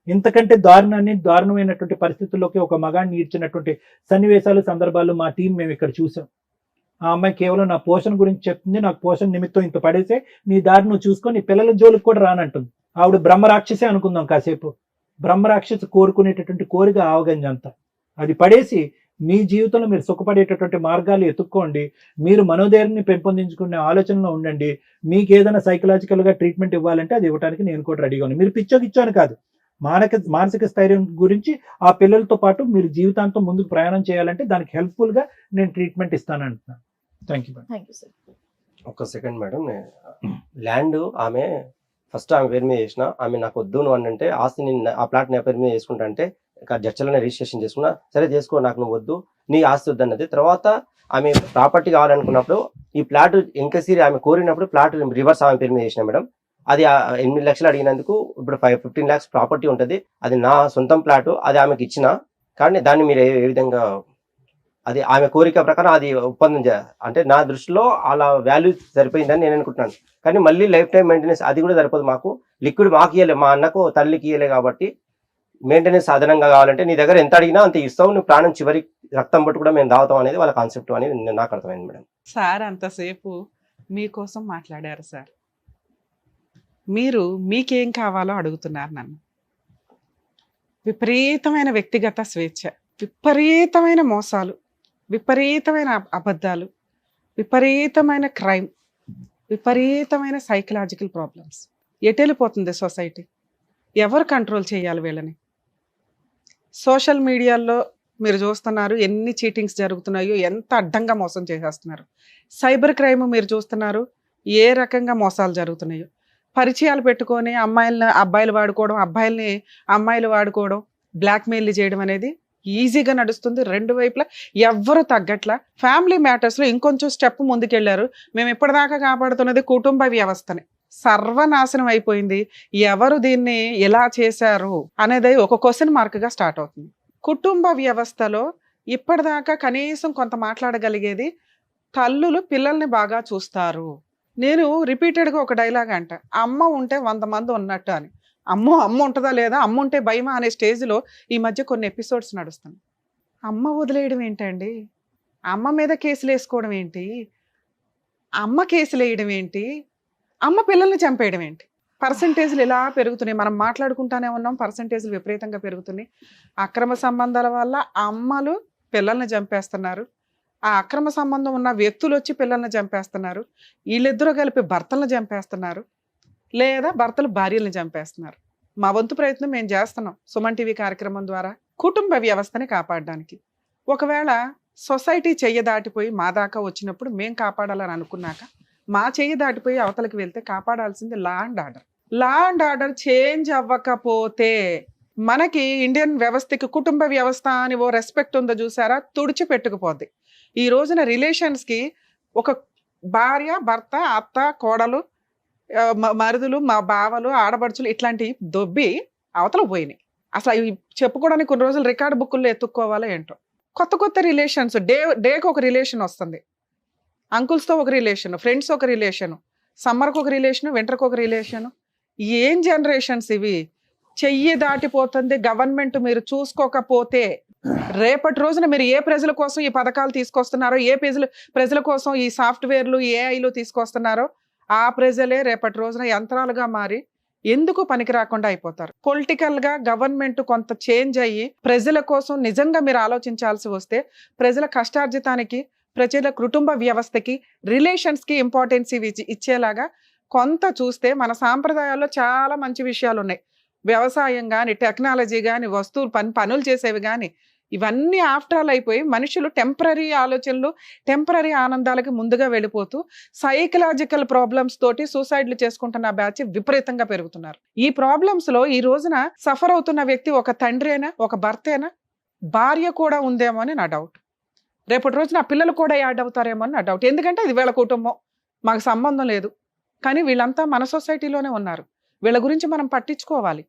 ఇంతకంటే దారుణమైనటువంటి పరిస్థితుల్లోకి ఒక మగాన్ని ఈడ్చినటువంటి సన్నివేశాలు, సందర్భాలు మా టీం మేము ఇక్కడ చూసాం. ఆ అమ్మాయి కేవలం నా పోషణ గురించి చెప్తుంది, నాకు పోషణ నిమిత్తం ఇంత పడేసే, నీ దారి నువ్వు చూసుకొని నీ పిల్లల జోలికి కూడా రానంటుంది. ఆవిడ బ్రహ్మరాక్షసే అనుకుందాం కాసేపు. బ్రహ్మరాక్షసి కోరుకునేటటువంటి కోరిక ఆవగంజంతా. అది పడేసి మీ జీవితంలో మీరు సుఖపడేటటువంటి మార్గాలు ఎత్తుక్కోండి. మీరు మనోధైర్యాన్ని పెంపొందించుకునే ఆలోచనలో ఉండండి. మీకు ఏదైనా సైకలాజికల్గా ట్రీట్మెంట్ ఇవ్వాలంటే అది ఇవ్వడానికి నేను కూడా రెడీగా ఉన్నాను. మీరు పిచ్చోకిచ్చోని కాదు, మానసిక స్థైర్యం గురించి ఆ పిల్లలతో పాటు మీరు జీవితాంతం ముందుకు ప్రయాణం చేయాలంటే దానికి హెల్ప్ఫుల్గా నేను ట్రీట్మెంట్ ఇస్తాను అంటున్నాను. Thank you sir. ఒక్క సెకండ్ మేడం, ల్యాండ్ ఆమె ఫస్ట్ ఆమె పేరు మీద చేసిన, ఆమె నాకు వద్దు నువ్వు అని అంటే ఆస్తి నేను ఆ ప్లాట్ నా పేరు మీద చేసుకుంటా అంటే జడ్చలోనే రిజిస్ట్రేషన్ చేసుకున్నా, సరే చేసుకో నాకు నువ్వు వద్దు నీ ఆస్తి వద్దు అన్నది. తర్వాత ఆమె ప్రాపర్టీ కావాలనుకున్నప్పుడు ఈ ప్లాట్ ఇంకసీరి ఆమె కోరినప్పుడు ప్లాట్ రివర్స్ ఆమె పేరు మీద చేసిన మేడం. అది 8 లక్షలు అడిగినందుకు ఇప్పుడు 15 lakhs ప్రాపర్టీ ఉంటుంది, అది నా సొంతం ప్లాట్, అది ఆమెకి ఇచ్చిన. కానీ దాన్ని మీరు ఏ విధంగా అది ఆమె కోరిక ప్రకారం అది ఒప్పందం అంటే నా దృష్టిలో అలా వాల్యూ సరిపోయిందని నేను అనుకుంటున్నాను. కానీ మళ్ళీ లైఫ్ టైం మెయింటెనెన్స్ అది కూడా సరిపోదు, మాకు లిక్విడ్ మాకు ఇయ్యలే, మా అన్నకు తల్లికి ఇయ్యలే. కాబట్టి మెయింటెనెన్స్ అదనంగా కావాలంటే నీ దగ్గర ఎంత అడిగినా అంత ఇస్తావు, నువ్వు ప్రాణం చివరి రక్తం పట్టు కూడా మేము దావుతాం అనేది వాళ్ళ కాన్సెప్ట్ అనేది నాకు అర్థమైంది మేడం. సార్ అంతసేపు మీకోసం మాట్లాడారు సార్, మీరు మీకేం కావాలో అడుగుతున్నారు నన్ను. విపరీతమైన వ్యక్తిగత స్వేచ్ఛ, విపరీతమైన మోసాలు, విపరీతమైన అబద్ధాలు, విపరీతమైన క్రైమ్, విపరీతమైన సైకలాజికల్ ప్రాబ్లమ్స్. ఎటెళ్ళిపోతుంది సొసైటీ? ఎవరు కంట్రోల్ చేయాలి వీళ్ళని? సోషల్ మీడియాలో మీరు చూస్తున్నారు ఎన్ని చీటింగ్స్ జరుగుతున్నాయో, ఎంత అడ్డంగా మోసం చేసేస్తున్నారు. సైబర్ క్రైమ్ మీరు చూస్తున్నారు ఏ రకంగా మోసాలు జరుగుతున్నాయో. పరిచయాలు పెట్టుకొని అమ్మాయిలను అబ్బాయిలు వాడుకోవడం, అబ్బాయిల్ని అమ్మాయిలు వాడుకోవడం, బ్లాక్మెయిల్ చేయడం అనేది ఈజీగా నడుస్తుంది. రెండు వైపులా ఎవ్వరు తగ్గట్ల. ఫ్యామిలీ మ్యాటర్స్లో ఇంకొంచెం స్టెప్ ముందుకెళ్లారు. మేము ఇప్పటిదాకా కాపాడుతున్నది కుటుంబ వ్యవస్థని, సర్వనాశనం అయిపోయింది. ఎవరు దీన్ని ఎలా చేశారు అనేది ఒక క్వశ్చన్ మార్క్గా స్టార్ట్ అవుతుంది. కుటుంబ వ్యవస్థలో ఇప్పటిదాకా కనీసం కొంత మాట్లాడగలిగేది తల్లులు పిల్లల్ని బాగా చూస్తారు. నేను రిపీటెడ్గా ఒక డైలాగ్ అంట, అమ్మ ఉంటే 100 మంది ఉన్నట్టు అని. అమ్మ ఉంటుందా లేదా, అమ్మ ఉంటే భయమా అనే స్టేజ్లో ఈ మధ్య కొన్ని ఎపిసోడ్స్ నడుస్తున్నాయి. అమ్మ వదిలేయడం ఏంటండి, అమ్మ మీద కేసులు వేసుకోవడం ఏంటి, అమ్మ కేసులు వేయడం ఏంటి, అమ్మ పిల్లల్ని చంపేయడం ఏంటి? పర్సంటేజ్లు ఇలా పెరుగుతున్నాయి. మనం మాట్లాడుకుంటానే ఉన్నాం, పర్సంటేజ్లు విపరీతంగా పెరుగుతున్నాయి. అక్రమ సంబంధాల వల్ల అమ్మలు పిల్లల్ని చంపేస్తున్నారు, ఆ అక్రమ సంబంధం ఉన్న వ్యక్తులు వచ్చి పిల్లల్ని చంపేస్తున్నారు, వీళ్ళిద్దరూ కలిపి భర్తలను చంపేస్తున్నారు, లేదా భర్తలు భార్యలను చంపేస్తున్నారు. మా వంతు ప్రయత్నం మేము చేస్తున్నాం సుమన్ టీవీ కార్యక్రమం ద్వారా కుటుంబ వ్యవస్థని కాపాడడానికి. ఒకవేళ సొసైటీ చెయ్యి దాటిపోయి మా దాకా వచ్చినప్పుడు మేము కాపాడాలని అనుకున్నాక మా చెయ్యి దాటిపోయి అవతలకి వెళ్తే కాపాడాల్సింది law and order. Law and order change అవ్వకపోతే మనకి ఇండియన్ వ్యవస్థకి కుటుంబ వ్యవస్థ అని ఓ రెస్పెక్ట్ ఉందో చూసారా, తుడిచిపెట్టుకుపోద్ది. ఈ రోజున రిలేషన్స్కి ఒక భార్య, భర్త, అత్త, కోడలు, మరుదులు, మా బావలు, ఆడబడుచులు ఇట్లాంటివి దొబ్బి అవతల పోయినాయి. అసలు అవి చెప్పుకోవడానికి కొన్ని రోజులు రికార్డు బుక్కుల్లో ఎత్తుక్కోవాలో ఏంటో. కొత్త కొత్త రిలేషన్స్, డేకి ఒక రిలేషన్ వస్తుంది. అంకుల్స్తో ఒక రిలేషన్, ఫ్రెండ్స్ ఒక రిలేషను, సమ్మర్కి ఒక రిలేషను, వింటర్కి ఒక రిలేషను. ఏం జనరేషన్స్ ఇవి? చెయ్యి దాటిపోతుంది గవర్నమెంట్ మీరు చూసుకోకపోతే. రేపటి రోజున మీరు ఏ ప్రజల కోసం ఈ పథకాలు తీసుకొస్తున్నారో, ఏ ప్రజల కోసం ఈ సాఫ్ట్వేర్లు, ఏఐలు తీసుకొస్తున్నారో ఆ ప్రజలే రేపటి రోజున యంత్రాలుగా మారి ఎందుకు పనికి రాకుండా అయిపోతారు. పొలిటికల్గా గవర్నమెంట్ కొంత చేంజ్ అయ్యి ప్రజల కోసం నిజంగా మీరు ఆలోచించాల్సి వస్తే, ప్రజల కష్టార్జితానికి, ప్రజల కుటుంబ వ్యవస్థకి, రిలేషన్స్కి ఇంపార్టెన్స్ ఇచ్చేలాగా కొంత చూస్తే మన సాంప్రదాయాల్లో చాలా మంచి విషయాలు ఉన్నాయి. వ్యవసాయం కానీ, టెక్నాలజీ కానీ, వస్తువులు పనులు చేసేవి కానీ, ఇవన్నీ ఆఫ్టర్ ఆల్ అయిపోయి మనుషులు టెంపరీ ఆలోచనలు, టెంపరీ ఆనందాలకి ముందుగా వెళ్ళిపోతూ సైకలాజికల్ ప్రాబ్లమ్స్ తోటి సూసైడ్లు చేసుకుంటున్న బ్యాచ్ విపరీతంగా పెరుగుతున్నారు. ఈ ప్రాబ్లమ్స్లో ఈ రోజున సఫర్ అవుతున్న వ్యక్తి ఒక తండ్రేనా, ఒక భర్తేనా, భార్య కూడా ఉందేమో అని నా డౌట్. రేపటి రోజున ఆ పిల్లలు కూడా యాడ్ అవుతారేమో అని నా డౌట్. ఎందుకంటే ఇది వీళ్ళ కుటుంబం, మాకు సంబంధం లేదు. కానీ వీళ్ళంతా మన సొసైటీలోనే ఉన్నారు. వీళ్ళ గురించి మనం పట్టించుకోవాలి.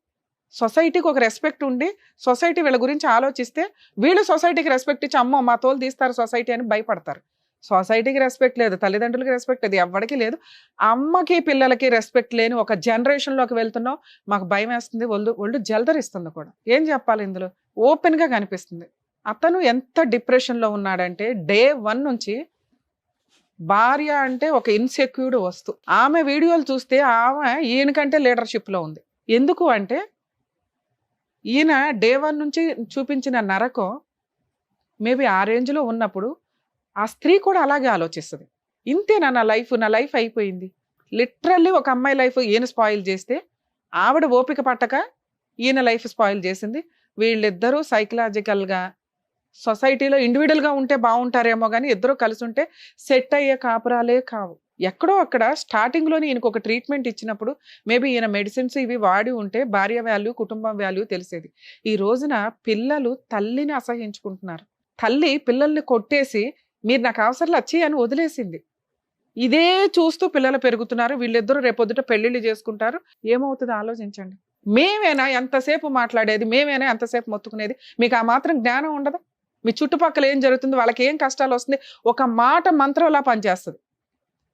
సొసైటీకి ఒక రెస్పెక్ట్ ఉండి సొసైటీ వీళ్ళ గురించి ఆలోచిస్తే వీళ్ళు సొసైటీకి రెస్పెక్ట్ ఇచ్చి అమ్మో మా తోలు తీస్తారు సొసైటీ అని భయపడతారు. సొసైటీకి రెస్పెక్ట్ లేదు, తల్లిదండ్రులకి రెస్పెక్ట్ లేదు, ఎవరికి లేదు. అమ్మకి పిల్లలకి రెస్పెక్ట్ లేని ఒక జనరేషన్లోకి వెళ్తున్నాం. మాకు భయం వేస్తుంది, ఒళ్ళు జలదరిస్తుంది కూడా. ఏం చెప్పాలి ఇందులో? ఓపెన్గా కనిపిస్తుంది. అతను ఎంత డిప్రెషన్లో ఉన్నాడంటే డే 1 నుంచి భార్య అంటే ఒక ఇన్సెక్యూర్డ్ వస్తు. ఆమె వీడియోలు చూస్తే ఆమె ఈయనకంటే లీడర్షిప్లో ఉంది. ఎందుకు అంటే ఈయన డే 1 నుంచి చూపించిన నరకం మేబీ ఆ రేంజ్లో ఉన్నప్పుడు ఆ స్త్రీ కూడా అలాగే ఆలోచిస్తుంది. ఇంతేనా నా లైఫ్ అయిపోయింది. లిటరల్లీ ఒక అమ్మాయి లైఫ్ ఈయన స్పాయిల్ చేస్తే ఆవిడ ఓపిక పట్టక ఈయన లైఫ్ స్పాయిల్ చేసింది. వీళ్ళిద్దరూ సైకలాజికల్గా సొసైటీలో ఇండివిజువల్గా ఉంటే బాగుంటారేమో కానీ ఇద్దరు కలిసి ఉంటే సెట్ అయ్యే కాపురాలే కావు. ఎక్కడో అక్కడ స్టార్టింగ్లోనే ఈయనకు ఒక ట్రీట్మెంట్ ఇచ్చినప్పుడు మేబీ ఈయన మెడిసిన్స్ ఇవి వాడి ఉంటే భార్య వాల్యూ కుటుంబం వాల్యూ తెలిసేది. ఈ రోజున పిల్లలు తల్లిని అసహించుకుంటున్నారు. తల్లి పిల్లల్ని కొట్టేసి మీరు నాకు అవసరం వచ్చి అని వదిలేసింది. ఇదే చూస్తూ పిల్లలు పెరుగుతున్నారు. వీళ్ళిద్దరూ రేపొద్దుట పెళ్లిళ్ళు చేసుకుంటారు. ఏమవుతుందో ఆలోచించండి. మేమేనా ఎంతసేపు మాట్లాడేది, మేమేనా ఎంతసేపు మొత్తుకునేది? మీకు ఆ మాత్రం జ్ఞానం ఉండదు? మీ చుట్టుపక్కల ఏం జరుగుతుంది, వాళ్ళకి ఏం కష్టాలు వస్తుంది, ఒక మాట మంత్రంలా పనిచేస్తుంది.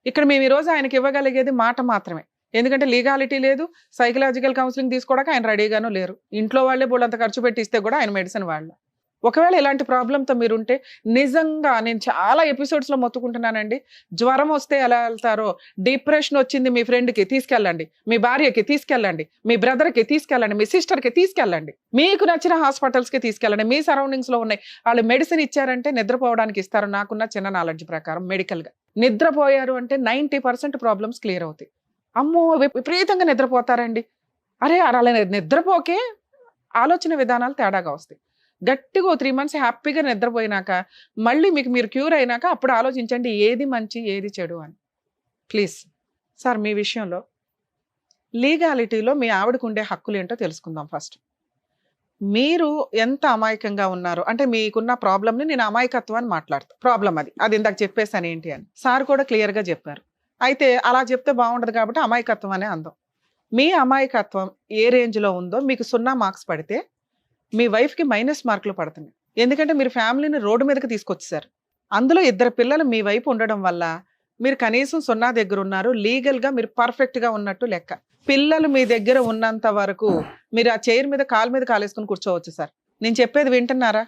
ఇక్కడ మేము ఈరోజు ఆయనకి ఇవ్వగలిగేది మాట మాత్రమే. ఎందుకంటే లీగాలిటీ లేదు, సైకలాజికల్ కౌన్సిలింగ్ తీసుకోవడానికి ఆయన రెడీగానూ లేరు. ఇంట్లో వాళ్ళే బోళ్ళంత ఖర్చు పెట్టి ఇస్తే కూడా ఆయన మెడిసిన్ వాళ్ళ. ఒకవేళ ఇలాంటి ప్రాబ్లంతో మీరుంటే నిజంగా నేను చాలా ఎపిసోడ్స్లో మొత్తుకుంటున్నానండి. జ్వరం వస్తే ఎలా వెళ్తారో, డిప్రెషన్ వచ్చింది మీ ఫ్రెండ్కి తీసుకెళ్ళండి, మీ భార్యకి తీసుకెళ్ళండి, మీ బ్రదర్కి తీసుకెళ్ళండి, మీ సిస్టర్కి తీసుకెళ్ళండి, మీకు నచ్చిన హాస్పిటల్స్కి తీసుకెళ్ళండి. మీ సరౌండింగ్స్లో ఉన్నాయి. వాళ్ళు మెడిసిన్ ఇచ్చారంటే నిద్రపోవడానికి ఇస్తారు. నాకున్న చిన్న నాలెడ్జ్ ప్రకారం మెడికల్గా నిద్రపోయారు అంటే 90% ప్రాబ్లమ్స్ క్లియర్ అవుతాయి. అమ్మో విపరీతంగా నిద్రపోతారండి. అరే అలా నిద్రపోకే ఆలోచన విధానాలు తేడాగా వస్తాయి. గట్టిగా 3 months హ్యాపీగా నిద్రపోయినాక మళ్ళీ మీరు క్యూర్ అయినాక అప్పుడు ఆలోచించండి ఏది మంచి ఏది చెడు అని. ప్లీజ్ సార్, మీ విషయంలో లీగాలిటీలో మీ ఆవిడకు ఉండే హక్కులు ఏంటో తెలుసుకుందాం ఫస్ట్. మీరు ఎంత అమాయకంగా ఉన్నారు అంటే మీకున్న ప్రాబ్లమ్ని నేను అమాయకత్వం అని మాట్లాడతాను. ప్రాబ్లం అది ఇందాక చెప్పేసాను ఏంటి అని. సార్ కూడా క్లియర్గా చెప్పారు. అయితే అలా చెప్తే బాగుండదు కాబట్టి అమాయకత్వం అనే అందం. మీ అమాయకత్వం ఏ రేంజ్లో ఉందో మీకు 0 marks పడితే మీ వైఫ్కి -, మార్కులు పడుతున్నాయి. ఎందుకంటే మీరు ఫ్యామిలీని రోడ్డు మీదకి తీసుకొచ్చేసారు. అందులో 2 పిల్లలు మీ వైపు ఉండడం వల్ల మీరు కనీసం 0 దగ్గర ఉన్నారు. లీగల్గా మీరు పర్ఫెక్ట్గా ఉన్నట్టు లెక్క. పిల్లలు మీ దగ్గర ఉన్నంత వరకు మీరు ఆ చైర్ మీద కాలేసుకుని కూర్చోవచ్చు సార్. నేను చెప్పేది వింటున్నారా?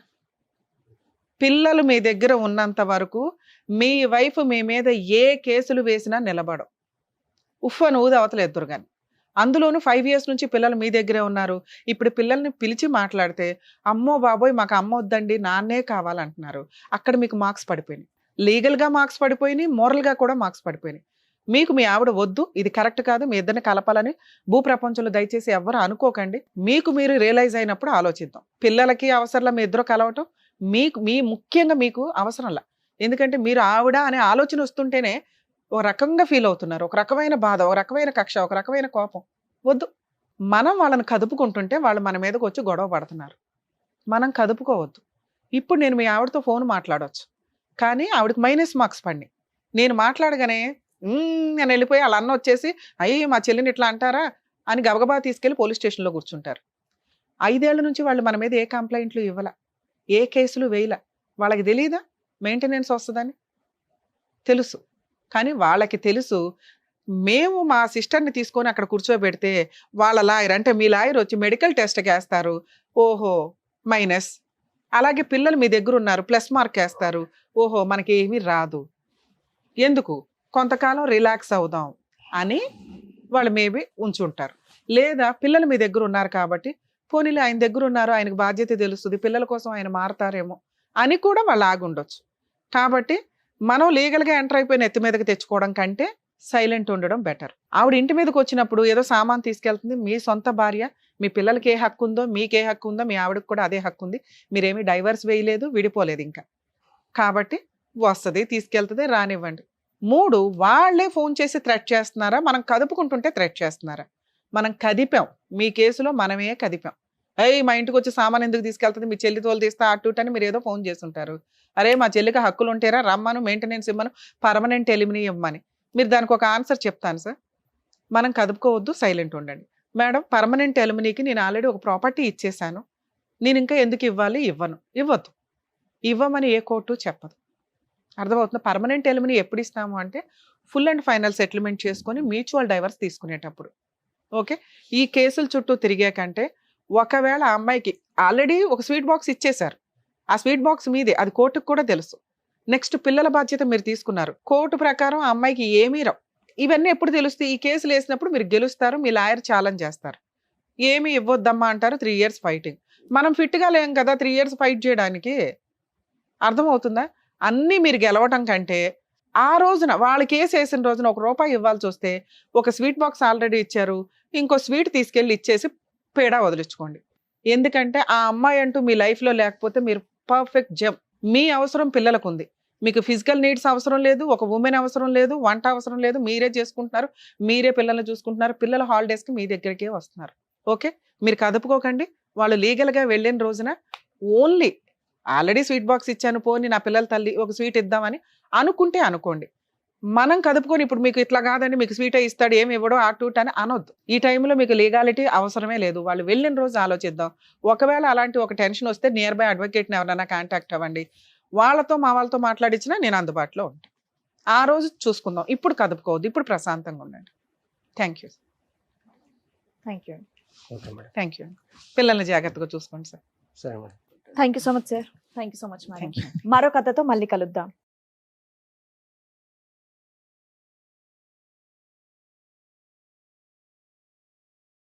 పిల్లలు మీ దగ్గర ఉన్నంత వరకు మీ వైఫ్ మీ మీద ఏ కేసులు వేసినా నిలబడవు. అని ఊది అవతల ఎదురు కానీ. అందులోనూ 5 years నుంచి పిల్లలు మీ దగ్గరే ఉన్నారు. ఇప్పుడు పిల్లల్ని పిలిచి మాట్లాడితే అమ్మో బాబోయ్ మాకు అమ్మ వద్దండి నాన్నే కావాలంటున్నారు. అక్కడ మీకు మార్క్స్ పడిపోయినాయి. లీగల్గా మార్క్స్ పడిపోయినాయి, మోరల్గా కూడా మార్క్స్ పడిపోయినాయి. మీకు మీ ఆవిడ వద్దు, ఇది కరెక్ట్ కాదు, మీ ఇద్దరిని కలపాలని భూప్రపంచంలో దయచేసి ఎవ్వరు అనుకోకండి. మీకు మీరు రియలైజ్ అయినప్పుడు ఆలోచిద్దాం. పిల్లలకి అవసరంలా మీ ఇద్దరు కలవటం ముఖ్యంగా మీకు అవసరంలా. ఎందుకంటే మీరు ఆవిడ అనే ఆలోచన వస్తుంటేనే ఒక రకంగా ఫీల్ అవుతున్నారు. ఒక రకమైన బాధ, ఒక రకమైన కక్ష, ఒక రకమైన కోపం. వద్దు. మనం వాళ్ళని కదుపుకుంటుంటే వాళ్ళు మన మీదకి వచ్చి గొడవ పడుతున్నారు. మనం కదుపుకోవద్దు. ఇప్పుడు నేను మీ ఆవిడతో ఫోన్ మాట్లాడవచ్చు, కానీ ఆవిడకి -, మార్క్స్ పడినాయి. నేను మాట్లాడగానే నేను వెళ్ళిపోయి వాళ్ళ అన్న వచ్చేసి అయ్యి మా చెల్లిని ఇట్లా అంటారా అని గబగబా తీసుకెళ్లి పోలీస్ స్టేషన్లో కూర్చుంటారు. 5 ఏళ్ల నుంచి వాళ్ళు మన మీద ఏ కంప్లైంట్లు ఇవ్వాల, ఏ కేసులు వేయలా. వాళ్ళకి తెలియదా మెయింటెనెన్స్ వస్తుందని? తెలుసు. కానీ వాళ్ళకి తెలుసు మేము మా సిస్టర్ని తీసుకొని అక్కడ కూర్చోబెడితే వాళ్ళ లాయర్ అంటే మీ లాయర్ వచ్చి మెడికల్ టెస్ట్కి వేస్తారు, ఓహో మైనస్. అలాగే పిల్లలు మీ దగ్గర ఉన్నారు, ప్లస్ మార్క్ వేస్తారు, ఓహో మనకి ఏమీ రాదు. ఎందుకు? కొంతకాలం రిలాక్స్ అవుదాం అని వాళ్ళు మేబీ ఉంచుంటారు. లేదా పిల్లలు మీ దగ్గర ఉన్నారు కాబట్టి పోనీలే ఆయన దగ్గర ఉన్నారు, ఆయనకు బాధ్యత తెలుస్తుంది, పిల్లల కోసం ఆయన మారతారేమో అని కూడా వాళ్ళు ఆగుండొచ్చు. కాబట్టి మనం లీగల్గా ఎంటర్ అయిపోయిన ఎత్తి మీదకి తెచ్చుకోవడం కంటే సైలెంట్ ఉండడం బెటర్. ఆవిడ ఇంటి మీదకి వచ్చినప్పుడు ఏదో సామాన్ తీసుకెళ్తుంది, మీ సొంత భార్య, మీ పిల్లలకి ఏ హక్కు ఉందో మీకే హక్కు ఉందో మీ ఆవిడకి కూడా అదే హక్కు ఉంది. మీరేమీ డైవర్స్ వేయలేదు, విడిపోలేదు ఇంకా. కాబట్టి వస్తుంది, తీసుకెళ్తుంది, రానివ్వండి. 3 వాళ్ళే ఫోన్ చేసి థ్రెట్ చేస్తున్నారా, మనం కదుపుకుంటుంటే థ్రెట్ చేస్తున్నారా? మనం కదిపాం, మీ కేసులో మనమే కదిపాం. మా ఇంటికి వచ్చి సామాన్ ఎందుకు తీసుకెళ్తుంది, మీ చెల్లి తోలు తీస్తా అటు అని మీరు ఏదో ఫోన్ చేస్తుంటారు. అరే మా చెల్లికి హక్కులు ఉంటారా, రమ్మను, మెయింటెనెన్స్ ఇమ్మను, పర్మనెంట్ ఎలిమినీ ఇవ్వమని. మీరు దానికి ఒక ఆన్సర్ చెప్తాను సార్. మనం కదుపుకోవద్దు, సైలెంట్ ఉండండి. మేడం పర్మనెంట్ ఎలిమినీకి నేను ఆల్రెడీ ఒక ప్రాపర్టీ ఇచ్చేసాను, నేను ఇంకా ఎందుకు ఇవ్వాలి, ఇవ్వద్దు, ఇవ్వమని ఏ కోర్టు చెప్పదు. అర్థమవుతుంది? పర్మనెంట్ ఎలిమినీ ఎప్పుడు ఇస్తాము అంటే ఫుల్ అండ్ ఫైనల్ సెటిల్మెంట్ చేసుకొని మ్యూచువల్ డైవర్స్ తీసుకునేటప్పుడు. ఓకే, ఈ కేసుల చుట్టూ తిరిగే కంటే ఒకవేళ ఆ అమ్మాయికి ఆల్రెడీ ఒక స్వీట్ బాక్స్ ఇచ్చేశారు, ఆ స్వీట్ బాక్స్ మీదే, అది కోర్టుకు కూడా తెలుసు. నెక్స్ట్ పిల్లల బాధ్యత మీరు తీసుకున్నారు, కోర్టు ప్రకారం ఆ అమ్మాయికి ఏమీ రావు. ఇవన్నీ ఎప్పుడు తెలుస్తాయి? ఈ కేసులు వేసినప్పుడు మీరు గెలుస్తారు, మీ లాయర్ ఛాలెంజ్ చేస్తారు, ఏమీ ఇవ్వద్దమ్మా అంటారు. 3 years ఫైటింగ్. మనం ఫిట్గా లేం కదా 3 years ఫైట్ చేయడానికి. అర్థమవుతుందా? అన్నీ మీరు గెలవటం కంటే ఆ రోజున వాళ్ళ కేసు వేసిన రోజున ₹1 ఇవ్వాల్సి వస్తే ఒక స్వీట్ బాక్స్ ఆల్రెడీ ఇచ్చారు, ఇంకో స్వీట్ తీసుకెళ్ళి ఇచ్చేసి పేడా వదిలించుకోండి. ఎందుకంటే ఆ అమ్మాయి అంటూ మీ లైఫ్లో లేకపోతే మీరు పర్ఫెక్ట్ జమ్. మీ అవసరం పిల్లలకు ఉంది, మీకు ఫిజికల్ నీడ్స్ అవసరం లేదు, ఒక ఉమెన్ అవసరం లేదు, వంట అవసరం లేదు, మీరే చేసుకుంటున్నారు, మీరే పిల్లల్ని చూసుకుంటున్నారు, పిల్లల హాలిడేస్కి మీ దగ్గరికే వస్తున్నారు. ఓకే, మీరు కదుపుకోకండి. వాళ్ళు లీగల్గా వెళ్ళిన రోజున ఓన్లీ ఆల్రెడీ స్వీట్ బాక్స్ ఇచ్చాను, పోని నా పిల్లల తల్లి ఒక స్వీట్ ఇద్దామని అనుకుంటే అనుకోండి. మనం కదుపుకొని ఇప్పుడు మీకు ఇట్లా కాదండి మీకు స్వీటే ఇస్తాడు ఏమి ఇవ్వడో అటు అని అనొద్దు. ఈ టైంలో మీకు లీగాలిటీ అవసరమే లేదు. వాళ్ళు వెళ్ళిన రోజు ఆలోచిద్దాం. ఒకవేళ అలాంటి ఒక టెన్షన్ వస్తే నియర్ బై అడ్వకేట్ని ఎవరైనా కాంటాక్ట్ అవ్వండి. వాళ్ళతో మా వాళ్ళతో మాట్లాడించినా నేను అందుబాటులో ఉంటాను. ఆ రోజు చూసుకుందాం. ఇప్పుడు కదుపుకోవద్దు, ఇప్పుడు ప్రశాంతంగా ఉండండి. Thank you. Thank you. Okay madam. Thank you. పిల్లల్ని జాగ్రత్తగా చూసుకోండి సార్. సరే madam. Thank you so much sir. Thank you so much madam. Thank you. మరో కథతో మళ్ళీ కలుద్దాం.